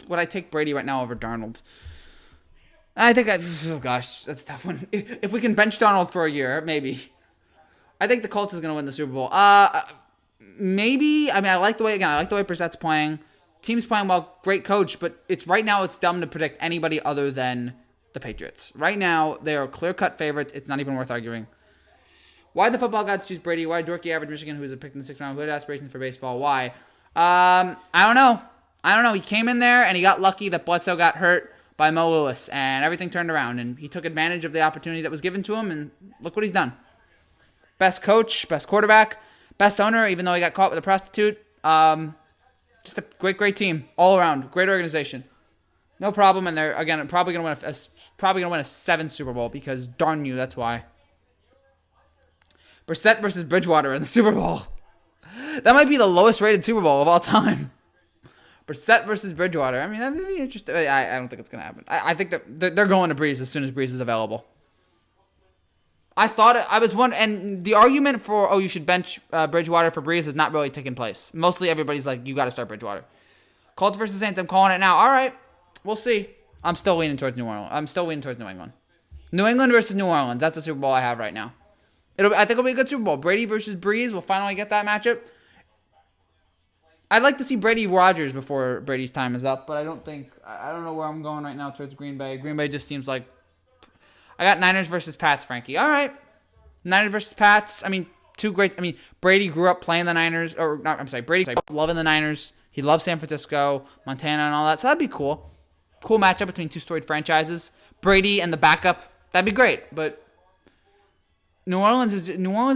Would I take Brady right now over Darnold? Oh gosh, that's a tough one. If we can bench Darnold for a year, maybe. I think the Colts is going to win the Super Bowl. Maybe. I mean, I like the way Brissett's playing. Team's playing well. Great coach, but right now it's dumb to predict anybody other than the Patriots. Right now, they are clear-cut favorites. It's not even worth arguing. Why the football gods choose Brady? Why dorky average Michigan, who was picked in the 6th round, who had aspirations for baseball? Why? I don't know. He came in there, and he got lucky that Bledsoe got hurt by Mo Lewis, and everything turned around, and he took advantage of the opportunity that was given to him, and look what he's done. Best coach, best quarterback, best owner, even though he got caught with a prostitute. Just a great team all around. Great organization. No problem, and they're again probably gonna win a 7th Super Bowl because darn you, that's why. Brissett versus Bridgewater in the Super Bowl. That might be the lowest rated Super Bowl of all time. Brissett versus Bridgewater. I mean, that would be interesting. I don't think it's gonna happen. I think that they're going to Breeze as soon as Breeze is available. I was wondering, and the argument for you should bench Bridgewater for Breeze has not really taken place. Mostly everybody's like, you got to start Bridgewater. Colts versus Saints. I'm calling it now. All right. We'll see. I'm still leaning towards New Orleans. I'm still leaning towards New England. New England versus New Orleans. That's the Super Bowl I have right now. I think it'll be a good Super Bowl. Brady versus Breeze. We'll finally get that matchup. I'd like to see Brady Rodgers before Brady's time is up, but I don't know where I'm going right now towards Green Bay. Green Bay just seems like... I got Niners versus Pats, Frankie. All right. Niners versus Pats. I mean, Brady grew up playing the Niners. Brady loving the Niners. He loves San Francisco, Montana, and all that. So that'd be cool. Cool matchup between two storied franchises. Brady and the backup. That'd be great. But New Orleans is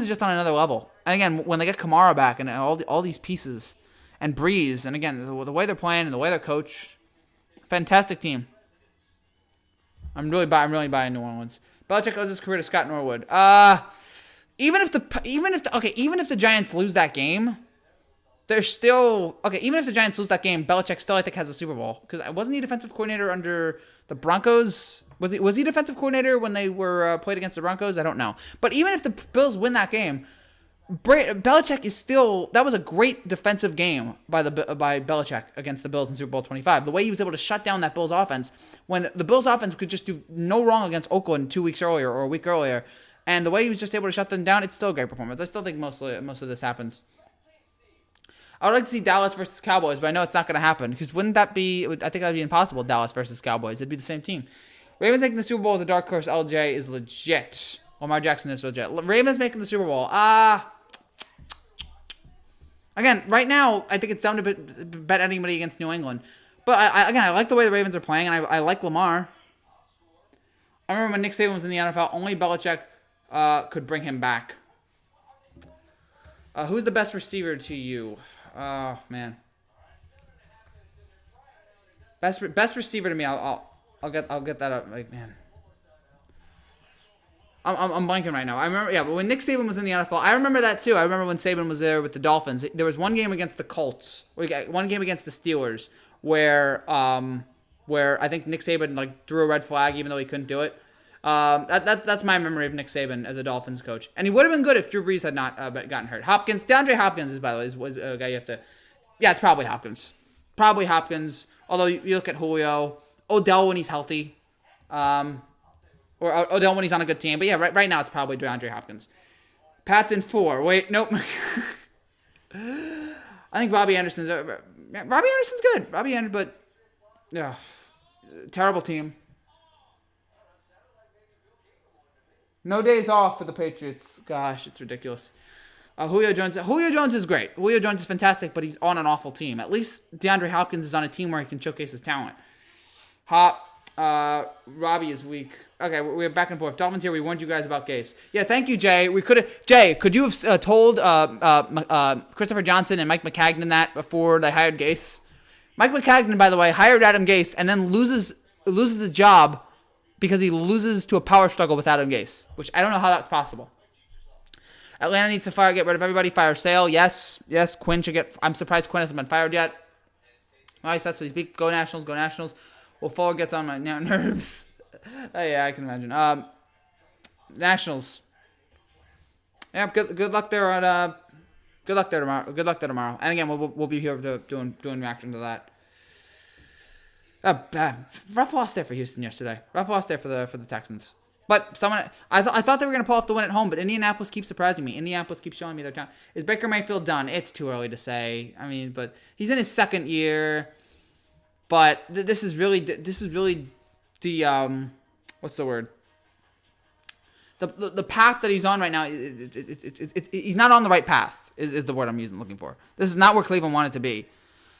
just on another level. And again, when they get Kamara back and all these pieces and Breeze, and again, the way they're playing and the way they're coached, fantastic team. I'm really buying New Orleans. Belichick owes his career to Scott Norwood. Even if the Giants lose that game, they're still okay. Even if the Giants lose that game, Belichick still I think has a Super Bowl because wasn't he defensive coordinator under the Broncos? Was he defensive coordinator when they were played against the Broncos? I don't know. But even if the Bills win that game, Belichick is still. That was a great defensive game by Belichick against the Bills in Super Bowl 25. The way he was able to shut down that Bills offense when the Bills offense could just do no wrong against Oakland 2 weeks earlier or a week earlier, and the way he was just able to shut them down, it's still a great performance. I still think most of this happens. I would like to see Dallas versus Cowboys, but I know it's not going to happen because wouldn't that be? I think that would be impossible. Dallas versus Cowboys, it'd be the same team. Ravens taking the Super Bowl as a dark horse. LJ is legit. Lamar Jackson is legit. Ravens making the Super Bowl. Again, right now, I think it's dumb to bet anybody against New England. But, I like the way the Ravens are playing, and I like Lamar. I remember when Nick Saban was in the NFL, only Belichick could bring him back. Who's the best receiver to you? Oh, man. Best receiver to me, I'll get that up. Like, man. I'm blanking right now. I remember, but when Nick Saban was in the NFL, I remember that too. I remember when Saban was there with the Dolphins. There was one game against the Colts, one game against the Steelers, where I think Nick Saban threw a red flag even though he couldn't do it. That's my memory of Nick Saban as a Dolphins coach, and he would have been good if Drew Brees had not gotten hurt. DeAndre Hopkins is, by the way, was a guy you have to. Yeah, it's probably Hopkins. Probably Hopkins. Although you look at Julio, Odell when he's healthy. Or Odell when he's on a good team. But yeah, right now it's probably DeAndre Hopkins. Pats in 4. Wait, nope. I think Robbie Anderson's good. But yeah, terrible team. No days off for the Patriots. Gosh, it's ridiculous. Julio Jones is great. Julio Jones is fantastic, but he's on an awful team. At least DeAndre Hopkins is on a team where he can showcase his talent. Robbie is weak. Okay, we're back and forth. Dolphins here. We warned you guys about Gase. Yeah, thank you, Jay. Could you have told Christopher Johnson and Mike McCagnon that before they hired Gase? Mike McCagnon, by the way, hired Adam Gase and then loses his job because he loses to a power struggle with Adam Gase, which I don't know how that's possible. Atlanta needs to get rid of everybody. Fire Sale. Yes. Quinn should get. I'm surprised Quinn hasn't been fired yet. All right, that's what he's Go Nationals. Go Nationals. Well, Fuller gets on my nerves. Yeah, I can imagine. Nationals. Yeah, good luck there on. Good luck there tomorrow. And again, we'll be here doing reaction to that. Rough loss there for Houston yesterday. Rough loss there for the Texans. But I thought they were going to pull off the win at home, but Indianapolis keeps surprising me. Indianapolis keeps showing me their talent. Is Baker Mayfield done? It's too early to say. I mean, but he's in his second year. But this is really the what's the word? The path that he's on right now. He's not on the right path. Is the word I'm looking for. This is not where Cleveland wanted to be.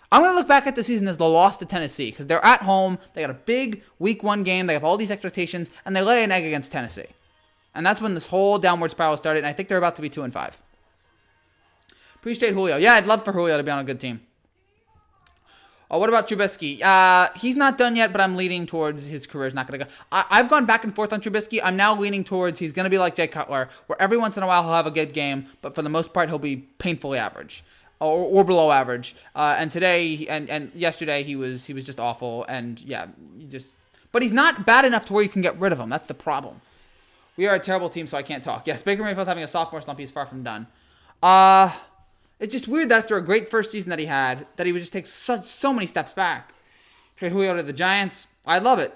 I'm going to look back at the season as the loss to Tennessee because they're at home. They got a big Week 1 game. They have all these expectations, and they lay an egg against Tennessee. And that's when this whole downward spiral started, and I think they're about to be 2-5. Appreciate Julio. Yeah, I'd love for Julio to be on a good team. What about Trubisky? He's not done yet, but I'm leaning towards his career's not going to go. I've gone back and forth on Trubisky. I'm now leaning towards he's going to be like Jay Cutler, where every once in a while he'll have a good game, but for the most part he'll be painfully average. Or below average, and today and yesterday he was just awful, and yeah, but he's not bad enough to where you can get rid of him. That's the problem. We are a terrible team, so I can't talk. Yes, Baker Mayfield's having a sophomore slump. He's far from done. It's just weird that after a great first season that he had, that he would just take so many steps back. Trade Julio to the Giants. I love it.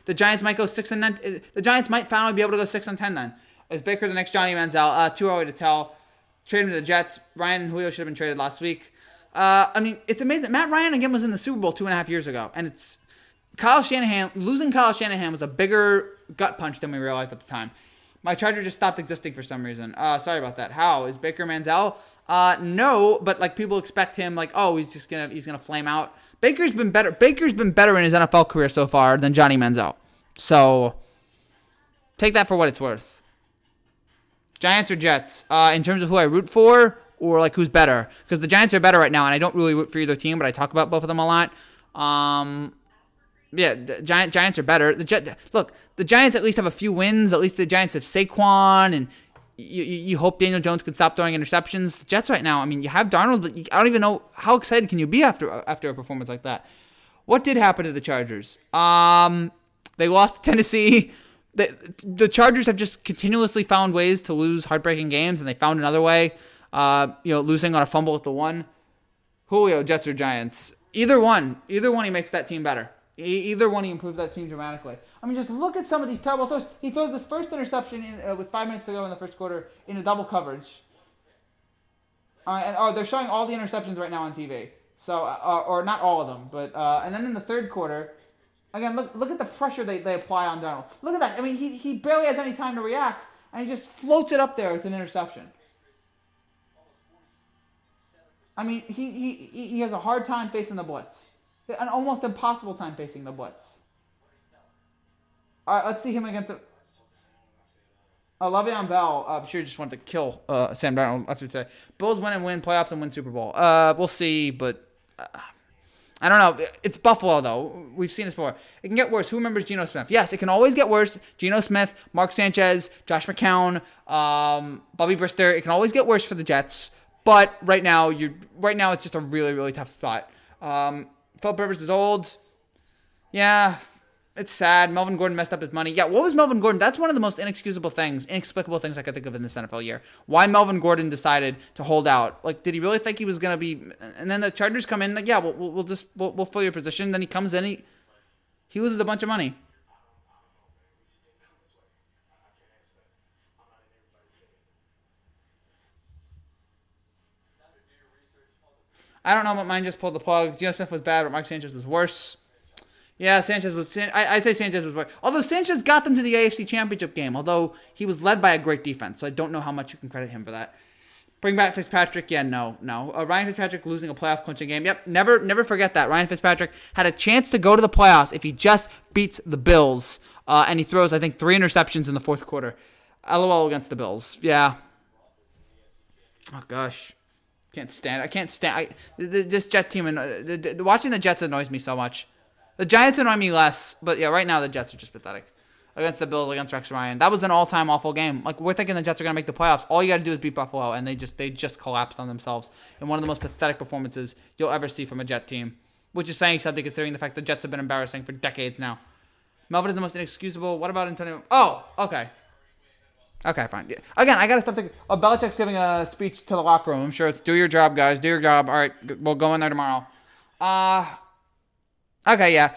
The Giants might go 6-9. The Giants might finally be able to go 6-10 then. Is Baker the next Johnny Manziel? Too early to tell. Trade him to the Jets. Ryan and Julio should have been traded last week. I mean, it's amazing. Matt Ryan, again, was in the Super Bowl 2.5 years ago. And it's losing Kyle Shanahan was a bigger gut punch than we realized at the time. My Charger just stopped existing for some reason. Sorry about that. How? Is Baker Manziel? No, but like people expect him he's gonna flame out. Baker's been better in his NFL career so far than Johnny Manziel. So take that for what it's worth. Giants or Jets, in terms of who I root for, or like who's better? Because the Giants are better right now, and I don't really root for either team, but I talk about both of them a lot. Yeah, the Giants are better. Look, the Giants at least have a few wins. At least the Giants have Saquon, and you hope Daniel Jones can stop throwing interceptions. The Jets right now, I mean, you have Darnold, but I don't even know how excited can you be after a performance like that. What did happen to the Chargers? They lost to Tennessee. The Chargers have just continuously found ways to lose heartbreaking games, and they found another way. Losing on a fumble at the 1. Julio, Jets or Giants? Either one, he makes that team better. Either one, he improves that team dramatically. I mean, just look at some of these terrible throws. He throws this first interception with 5 minutes to go in the first quarter in a double coverage. They're showing all the interceptions right now on TV. So, or not all of them, but and then in the third quarter. Again, look at the pressure they apply on Darnold. Look at that. I mean, he barely has any time to react, and he just floats it up there with an interception. I mean, he has a hard time facing the blitz. An almost impossible time facing the blitz. All right, let's see him against the... Le'Veon Bell, I'm sure just wanted to kill Sam Darnold after today. Bills win playoffs and win Super Bowl. We'll see, but... I don't know. It's Buffalo, though. We've seen this before. It can get worse. Who remembers Geno Smith? Yes, it can always get worse. Geno Smith, Mark Sanchez, Josh McCown, Bobby Brister. It can always get worse for the Jets. But right now it's just a really, really tough spot. Philip Rivers is old. Yeah, it's sad. Melvin Gordon messed up his money. Yeah, what was Melvin Gordon? That's one of the most inexplicable things I could think of in this NFL year. Why Melvin Gordon decided to hold out? Like, did he really think he was gonna be? And then the Chargers come in. Like, yeah, we'll fill your position. Then he comes in. He loses a bunch of money. I don't know, but mine just pulled the plug. Geno Smith was bad, but Mark Sanchez was worse. Yeah, Sanchez was... I'd say Sanchez was worse. Although Sanchez got them to the AFC Championship game, although he was led by a great defense, so I don't know how much you can credit him for that. Bring back Fitzpatrick? Yeah, no. Ryan Fitzpatrick losing a playoff clinching game. Yep, never forget that. Ryan Fitzpatrick had a chance to go to the playoffs if he just beats the Bills, and he throws, I think, 3 interceptions in the fourth quarter. LOL against the Bills. Yeah. Oh, gosh. I can't stand this Jet team. And watching the Jets annoys me so much. The Giants annoy me less, but yeah, right now the Jets are just pathetic. against the Bills, against Rex Ryan. That was an all-time awful game. Like, we're thinking the Jets are going to make the playoffs. All you got to do is beat Buffalo, and they just collapsed on themselves in one of the most pathetic performances you'll ever see from a Jet team, which is saying something considering the fact the Jets have been embarrassing for decades now. Melvin is the most inexcusable. What about Antonio? Oh, okay. Okay, fine. Yeah. Again, I got to stop thinking. Oh, Belichick's giving a speech to the locker room. I'm sure it's do your job, guys. Do your job. All right, we'll go in there tomorrow. Okay, yeah.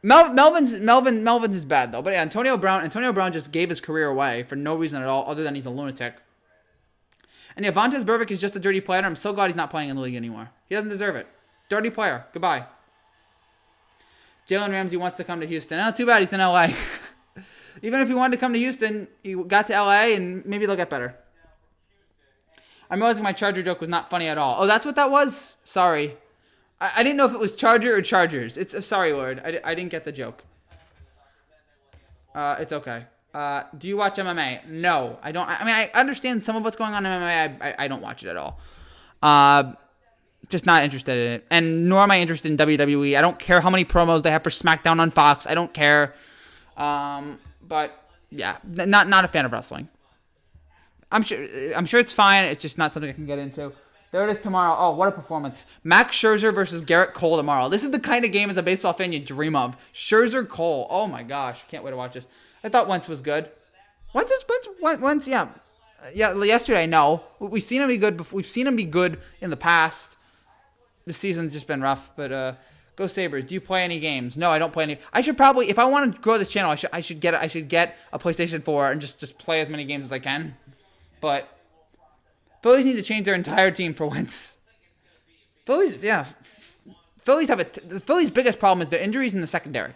Melvin's is bad though. But yeah, Antonio Brown just gave his career away for no reason at all, other than he's a lunatic. And yeah, Vontaze Burfict is just a dirty player. I'm so glad he's not playing in the league anymore. He doesn't deserve it. Dirty player. Goodbye. Jalen Ramsey wants to come to Houston. Oh, too bad he's in LA. Even if he wanted to come to Houston, he got to LA and maybe they'll get better. I'm realizing my Charger joke was not funny at all. Oh, that's what that was? Sorry. I didn't know if it was Charger or Chargers. It's sorry, Lord. I didn't get the joke. It's okay. Do you watch MMA? No, I don't. I mean, I understand some of what's going on in MMA. I don't watch it at all. Just not interested in it. And nor am I interested in WWE. I don't care how many promos they have for SmackDown on Fox. I don't care. But yeah, not a fan of wrestling. I'm sure it's fine. It's just not something I can get into. There it is tomorrow. Oh, what a performance. Max Scherzer versus Garrett Cole tomorrow. This is the kind of game as a baseball fan you dream of. Scherzer Cole. Oh my gosh. Can't wait to watch this. I thought Wentz was good. Wentz, yeah. Yeah, yesterday, no. We've seen him be good. We've seen him be good in the past. This season's just been rough, but go Sabres. Do you play any games? No, I don't play any. I should probably, if I want to grow this channel, I should get a PlayStation 4 and just play as many games as I can. But Phillies need to change their entire team for Wentz. The Phillies' biggest problem is the injuries in the secondary.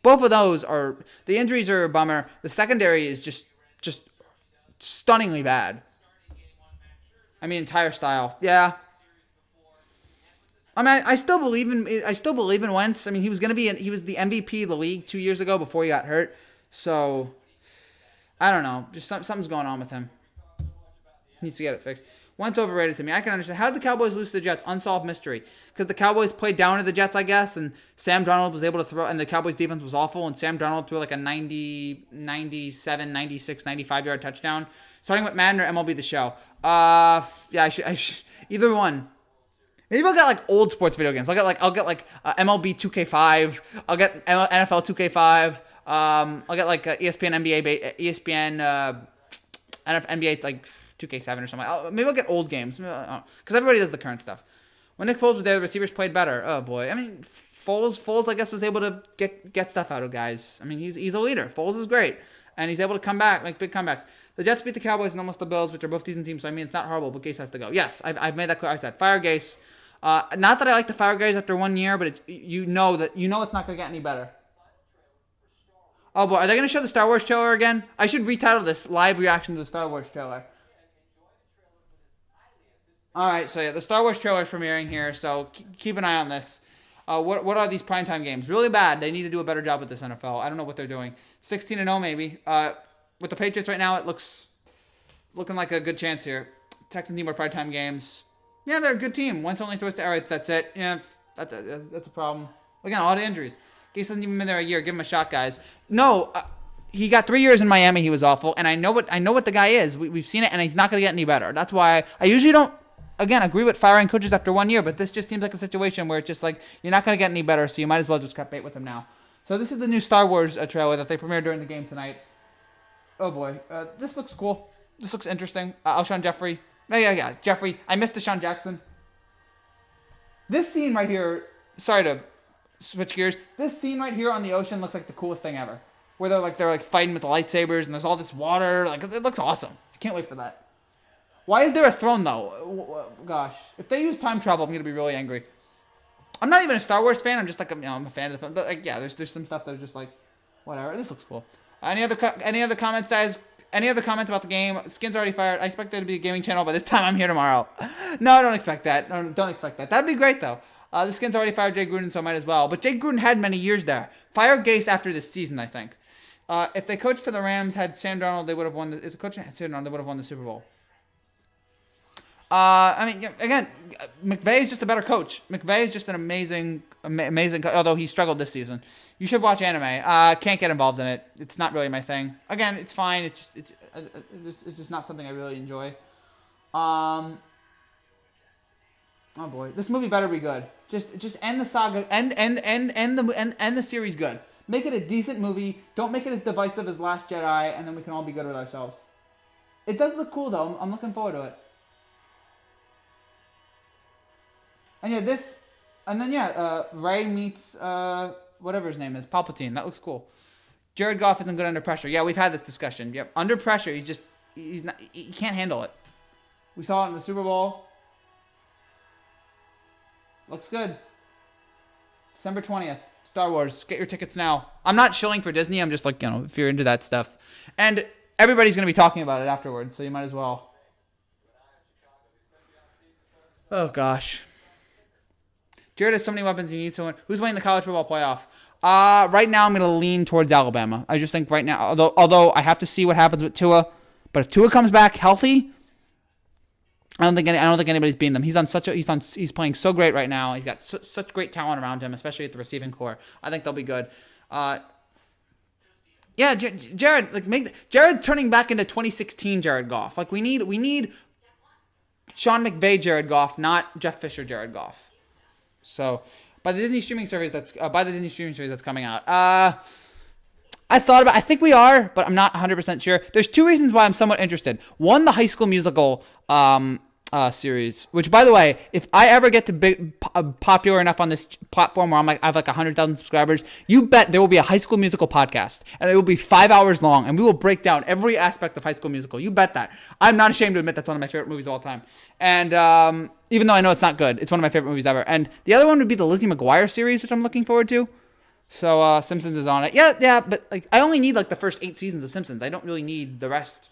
Both of those are, the injuries are a bummer. The secondary is just stunningly bad. I mean, entire style. Yeah. I mean, I still believe in Wentz. I mean, he was the MVP of the league 2 years ago before he got hurt. So I don't know. Just something's going on with him. Needs to get it fixed. Wentz overrated to me. I can understand. How did the Cowboys lose to the Jets? Unsolved mystery. Because the Cowboys played down to the Jets, I guess, and Sam Darnold was able to throw, and the Cowboys defense was awful, and Sam Darnold threw like a 90, 97, 96, 95-yard touchdown. Starting with Madden or MLB The Show? Yeah, I should either one. Maybe I'll get like old sports video games. I'll get like MLB 2K5. I'll get NFL 2K5. I'll get like ESPN NBA like 2K7 or something. Maybe I'll get old games because everybody does the current stuff. When Nick Foles was there, the receivers played better. Oh boy, I mean Foles I guess was able to get stuff out of guys. I mean he's a leader. Foles is great. And he's able to come back, make big comebacks. The Jets beat the Cowboys and almost the Bills, which are both decent teams. So, I mean, it's not horrible, but Gase has to go. Yes, I've made that clear. I said, fire Gase. Not that I like to fire Gase after 1 year, but you know it's not going to get any better. Oh, boy. Are they going to show the Star Wars trailer again? I should retitle this live reaction to the Star Wars trailer. All right, so yeah, the Star Wars trailer is premiering here, so keep an eye on this. What are these primetime games? Really bad. They need to do a better job with this NFL. I don't know what they're doing. 16-0 maybe. With the Patriots right now, it looking like a good chance here. Texans need more primetime games. Yeah, they're a good team. Wentz only throws to Ertz. That's it. Yeah, that's a problem. Again, a lot of injuries. Gase hasn't even been there a year. Give him a shot, guys. No, he got 3 years in Miami. He was awful, and I know what the guy is. We've seen it, and he's not going to get any better. That's why I usually don't. Again, agree with firing coaches after 1 year, but this just seems like a situation where it's just like you're not going to get any better, so you might as well just cut bait with him now. So this is the new Star Wars trailer that they premiered during the game tonight. Oh boy, this looks cool. This looks interesting. Alshon Jeffrey. Yeah. Jeffrey. I missed Deshaun Jackson. This scene right here. Sorry to switch gears. This scene right here on the ocean looks like the coolest thing ever. Where they're fighting with the lightsabers and there's all this water. Like it looks awesome. I can't wait for that. Why is there a throne, though? Gosh. If they use time travel, I'm going to be really angry. I'm not even a Star Wars fan. I'm just I'm a fan of the film. But, yeah, there's some stuff that are just like, whatever. This looks cool. Any other comments, guys? Any other comments about the game? Skin's already fired. I expect there to be a gaming channel, but this time I'm here tomorrow. No, I don't expect that. No, don't expect that. That'd be great, though. The Skins already fired Jay Gruden, so I might as well. But Jay Gruden had many years there. Fire Gase after this season, I think. If they coached for the Rams, had Sam Darnold, they would have won. If the coach had Sam Darnold, they would have won the Super Bowl. I mean, again, McVay is just a better coach. McVay is just an amazing. Although he struggled this season, you should watch anime. Can't get involved in it. It's not really my thing. Again, it's fine. It's just not something I really enjoy. Um, oh boy, this movie better be good. Just end the saga. End the series good. Make it a decent movie. Don't make it as divisive as Last Jedi, and then we can all be good with ourselves. It does look cool though. I'm looking forward to it. And yeah, Ray meets whatever his name is, Palpatine. That looks cool. Jared Goff isn't good under pressure. Yeah, we've had this discussion. Yep, under pressure, he can't handle it. We saw it in the Super Bowl. Looks good. December 20th, Star Wars. Get your tickets now. I'm not shilling for Disney. I'm just like, if you're into that stuff. And everybody's going to be talking about it afterwards, so you might as well. Oh, gosh. Jared has so many weapons. He needs someone. Who's winning the college football playoff? Right now, I'm going to lean towards Alabama. I just think right now, although I have to see what happens with Tua, but if Tua comes back healthy, I don't think anybody's beating them. He's playing so great right now. He's got such great talent around him, especially at the receiving core. I think they'll be good. Yeah, Jared's turning back into 2016 Jared Goff. Like we need Sean McVay Jared Goff, not Jeff Fisher Jared Goff. So, by the Disney streaming service that's coming out. I think we are, but I'm not 100% sure. There's two reasons why I'm somewhat interested. One, the High School Musical series, which, by the way, if I ever get to popular enough on this platform where I have like 100,000 subscribers, you bet there will be a High School Musical podcast, and it will be 5 hours long, and we will break down every aspect of High School Musical. You bet that. I'm not ashamed to admit that's one of my favorite movies of all time. And even though I know it's not good, it's one of my favorite movies ever. And the other one would be the Lizzie McGuire series, which I'm looking forward to. So Simpsons is on it. Yeah, but like I only need like the first 8 seasons of Simpsons. I don't really need the rest.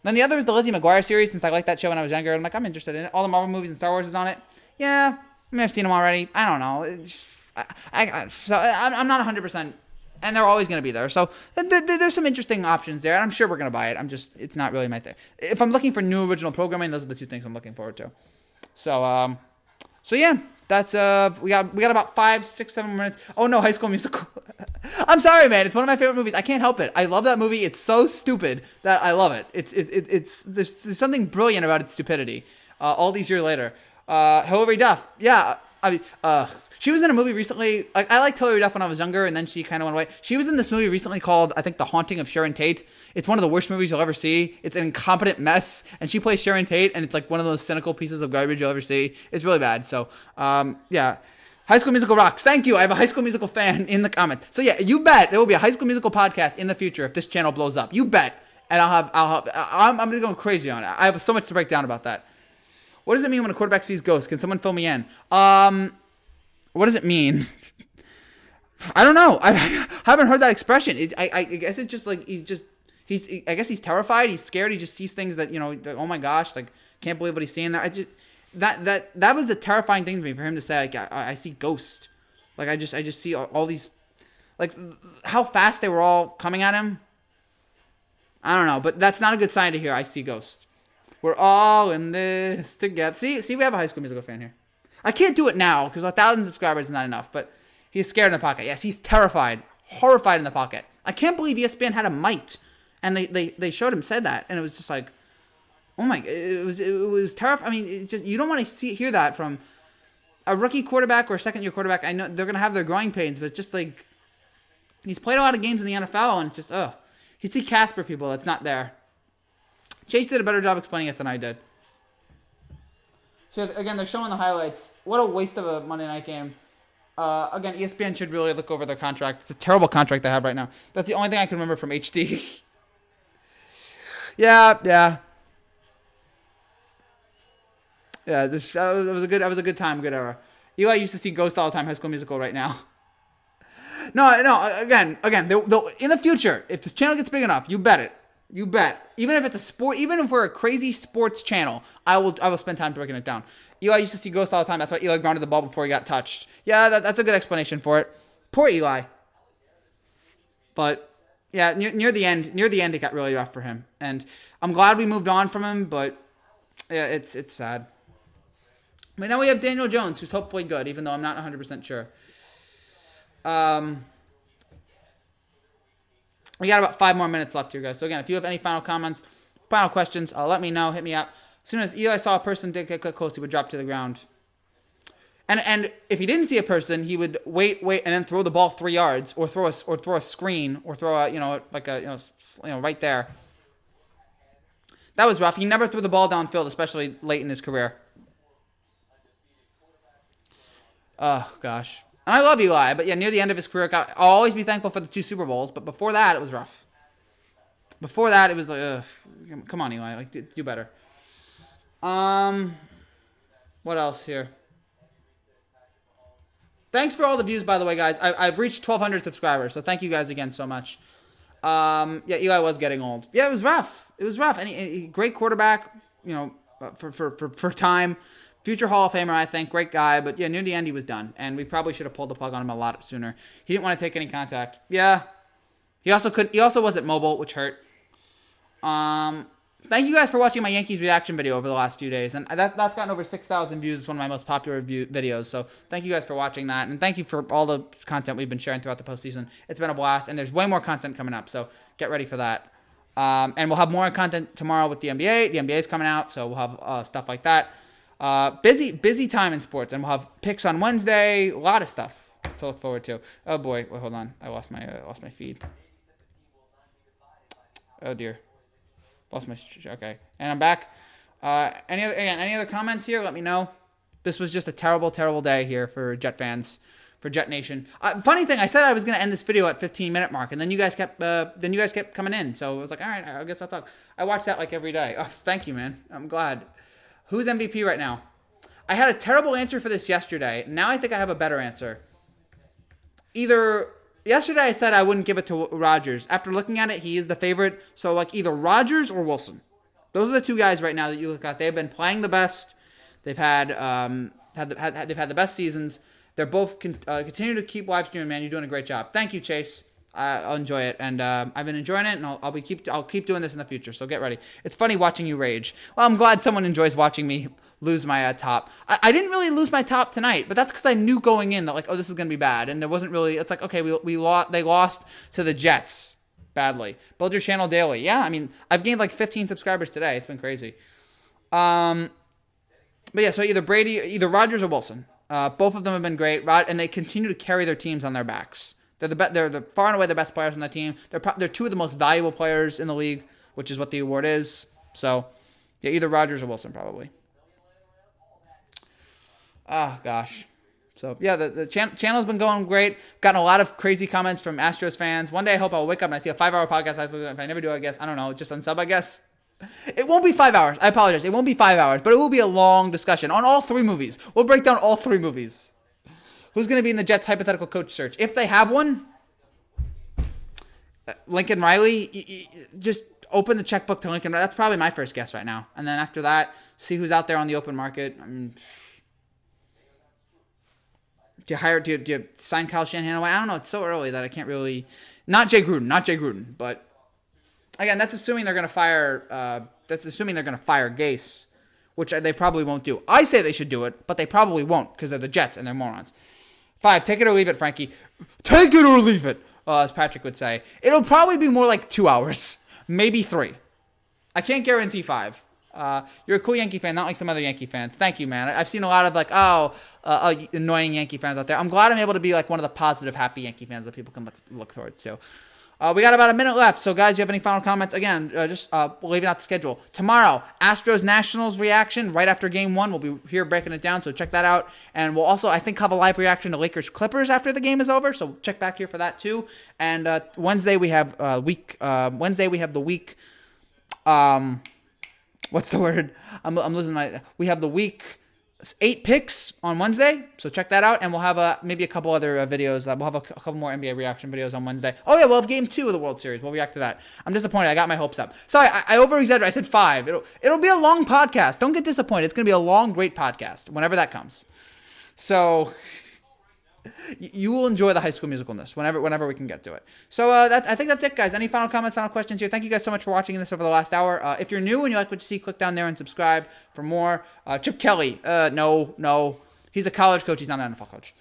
Then the other is the Lizzie McGuire series, since I liked that show when I was younger. I'm interested in it. All the Marvel movies and Star Wars is on it. Yeah, I mean I've seen them already. I don't know. I'm not 100%, and they're always going to be there. So there's some interesting options there, and I'm sure we're going to buy it. It's not really my thing. If I'm looking for new original programming, those are the two things I'm looking forward to. So yeah. That's we got about 5, 6, 7 minutes. Oh no, High School Musical. I'm sorry, man. It's one of my favorite movies. I can't help it. I love that movie. It's so stupid that I love it. It's there's something brilliant about its stupidity. All these years later, Hilary Duff. Yeah, she was in a movie recently. Like I liked Hilary Duff when I was younger, and then she kind of went away. She was in this movie recently called, I think, The Haunting of Sharon Tate. It's one of the worst movies you'll ever see. It's an incompetent mess, and she plays Sharon Tate, and it's like one of those cynical pieces of garbage you'll ever see. It's really bad. So, yeah. High School Musical rocks. Thank you. I have a High School Musical fan in the comments. So yeah, you bet there will be a High School Musical podcast in the future if this channel blows up. You bet. And I'm gonna go crazy on it. I have so much to break down about that. What does it mean when a quarterback sees ghosts? Can someone fill me in? What does it mean? I don't know. I haven't heard that expression. I guess it's just like I guess he's terrified. He's scared. He just sees things that, oh my gosh, like can't believe what he's seeing there. That was a terrifying thing to me for him to say. Like I see ghosts. Like I just see all these, like how fast they were all coming at him. I don't know, but that's not a good sign to hear. I see ghosts. We're all in this together. See, we have a High School Musical fan here. I can't do it now because 1,000 subscribers is not enough, but he's scared in the pocket. Yes, he's terrified, horrified in the pocket. I can't believe ESPN had him mic'd, and they showed him said that, and it was just like, oh my, it was terrifying. I mean, it's just, you don't want to hear that from a rookie quarterback or a second-year quarterback. I know they're going to have their growing pains, but it's just like, he's played a lot of games in the NFL, and it's just, you see Casper people, that's not there. Chase did a better job explaining it than I did. So again, they're showing the highlights. What a waste of a Monday night game. Again, ESPN should really look over their contract. It's a terrible contract they have right now. That's the only thing I can remember from HD. Yeah. This was a good time, good era. Eli used to see Ghost all the time. High School Musical right now. No. Again. In the future, if this channel gets big enough, you bet it. You bet. Even if it's a sport, even if we're a crazy sports channel, I will spend time breaking it down. Eli used to see ghosts all the time. That's why Eli grounded the ball before he got touched. Yeah, that's a good explanation for it. Poor Eli. But yeah, near the end, it got really rough for him. And I'm glad we moved on from him. But Yeah, it's sad. But now we have Daniel Jones, who's hopefully good, even though I'm not 100% sure. We got about 5 more minutes left here, guys. So again, if you have any final comments, final questions, let me know. Hit me up. As soon as Eli saw a person get close, he would drop to the ground. And if he didn't see a person, he would wait, and then throw the ball 3 yards, or throw a screen, or throw a right there. That was rough. He never threw the ball downfield, especially late in his career. Oh gosh. And I love Eli, but yeah, near the end of his career, I'll always be thankful for the 2 Super Bowls. But before that, it was rough. Before that, it was like, ugh, come on, Eli, like do better. What else here? Thanks for all the views, by the way, guys. I've reached 1,200 subscribers, so thank you guys again so much. Yeah, Eli was getting old. Yeah, it was rough. It was rough. And he great quarterback, for time. Future Hall of Famer, I think. Great guy. But yeah, near the end, he was done. And we probably should have pulled the plug on him a lot sooner. He didn't want to take any contact. Yeah. He also wasn't mobile, which hurt. Thank you guys for watching my Yankees reaction video over the last few days. And that's gotten over 6,000 views. It's one of my most popular videos. So thank you guys for watching that. And thank you for all the content we've been sharing throughout the postseason. It's been a blast. And there's way more content coming up. So get ready for that. And we'll have more content tomorrow with the NBA. The NBA is coming out. So we'll have stuff like that. Busy time in sports. And we'll have picks on Wednesday. A lot of stuff to look forward to. Oh, boy. Wait, hold on. I lost my feed. Oh, dear. Okay, and I'm back. Any other comments here? Let me know. This was just a terrible day here for Jet fans, for Jet Nation. Funny thing, I said I was gonna end this video at 15-minute mark, and then you guys kept coming in. So I was like, all right, I guess I'll talk. I watch that like every day. Oh, thank you, man. I'm glad. Who's MVP right now? I had a terrible answer for this yesterday. Now I think I have a better answer. Yesterday I said I wouldn't give it to Rodgers. After looking at it, he is the favorite. So like either Rodgers or Wilson. Those are the 2 guys right now that you look at. They've been playing the best. They've had the best seasons. They're both continue to keep live streaming, man. You're doing a great job. Thank you, Chase. I'll enjoy it, and I've been enjoying it, and I'll keep doing this in the future. So get ready. It's funny watching you rage. Well, I'm glad someone enjoys watching me lose my top. I didn't really lose my top tonight, but that's because I knew going in that like, oh, this is gonna be bad, and there wasn't really. It's like, okay, they lost to the Jets badly. Build your channel daily. Yeah, I mean, I've gained like 15 subscribers today. It's been crazy. But yeah, so either Rodgers or Wilson. Both of them have been great, and they continue to carry their teams on their backs. They're the far and away the best players on the team. They're 2 of the most valuable players in the league, which is what the award is. So, yeah, either Rodgers or Wilson probably. Oh gosh. So yeah, the channel's been going great. Gotten a lot of crazy comments from Astros fans. One day I hope I'll wake up and I see a 5-hour podcast. If I never do, I guess I don't know. Just unsub, I guess. It won't be 5 hours. I apologize. It won't be 5 hours, but it will be a long discussion on all 3 movies. We'll break down all 3 movies. Who's going to be in the Jets' hypothetical coach search? If they have one, Lincoln Riley, just open the checkbook to Lincoln Riley. That's probably my first guess right now. And then after that, see who's out there on the open market. I mean, do you sign Kyle Shanahan away? I don't know. It's so early that I can't really. Not Jay Gruden. But again, that's assuming they're going to fire. That's assuming they're going to fire Gase, which they probably won't do. I say they should do it, but they probably won't because they're the Jets and they're morons. 5, take it or leave it, Frankie. Take it or leave it, as Patrick would say. It'll probably be more like 2 hours, maybe 3. I can't guarantee 5. You're a cool Yankee fan, not like some other Yankee fans. Thank you, man. I've seen a lot of like, annoying Yankee fans out there. I'm glad I'm able to be like one of the positive, happy Yankee fans that people can look towards. So, we got about a minute left. So, guys, you have any final comments? Again, just leaving out the schedule. Tomorrow, Astros-Nationals reaction right after Game 1. We'll be here breaking it down, so check that out. And we'll also, I think, have a live reaction to Lakers-Clippers after the game is over. So check back here for that too. And Wednesday we have the week. What's the word? I'm losing my. We have the week 8 picks on Wednesday, so check that out, and we'll have maybe a couple other videos. We'll have a couple more NBA reaction videos on Wednesday. Oh yeah, we'll have Game 2 of the World Series. We'll react to that. I'm disappointed. I got my hopes up. Sorry, I over-exaggerated. I said 5. It'll be a long podcast. Don't get disappointed. It's gonna be a long, great podcast whenever that comes. So, You will enjoy the High School Musicalness whenever we can get to it. So I think that's it, guys. Any final comments, final questions here? Thank you guys so much for watching this over the last hour. If you're new and you like what you see, click down there and subscribe for more. Chip Kelly, no, he's a college coach. He's not an NFL coach.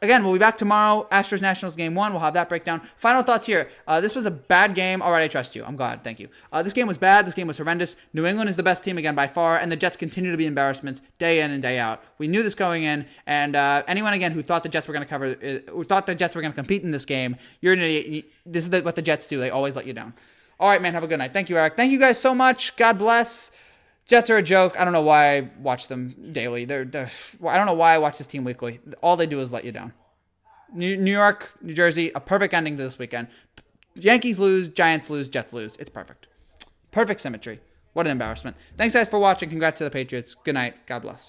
Again, we'll be back tomorrow. Astros Nationals game 1. We'll have that breakdown. Final thoughts here. This was a bad game. All right, I trust you. I'm glad. Thank you. This game was bad. This game was horrendous. New England is the best team again by far, and the Jets continue to be embarrassments day in and day out. We knew this going in, and anyone again who thought the Jets were going to who thought the Jets were going to compete in this game, you're an idiot. This is what the Jets do. They always let you down. All right, man. Have a good night. Thank you, Eric. Thank you guys so much. God bless. Jets are a joke. I don't know why I watch them daily. I don't know why I watch this team weekly. All they do is let you down. New York, New Jersey, a perfect ending to this weekend. Yankees lose, Giants lose, Jets lose. It's perfect. Perfect symmetry. What an embarrassment. Thanks, guys, for watching. Congrats to the Patriots. Good night. God bless.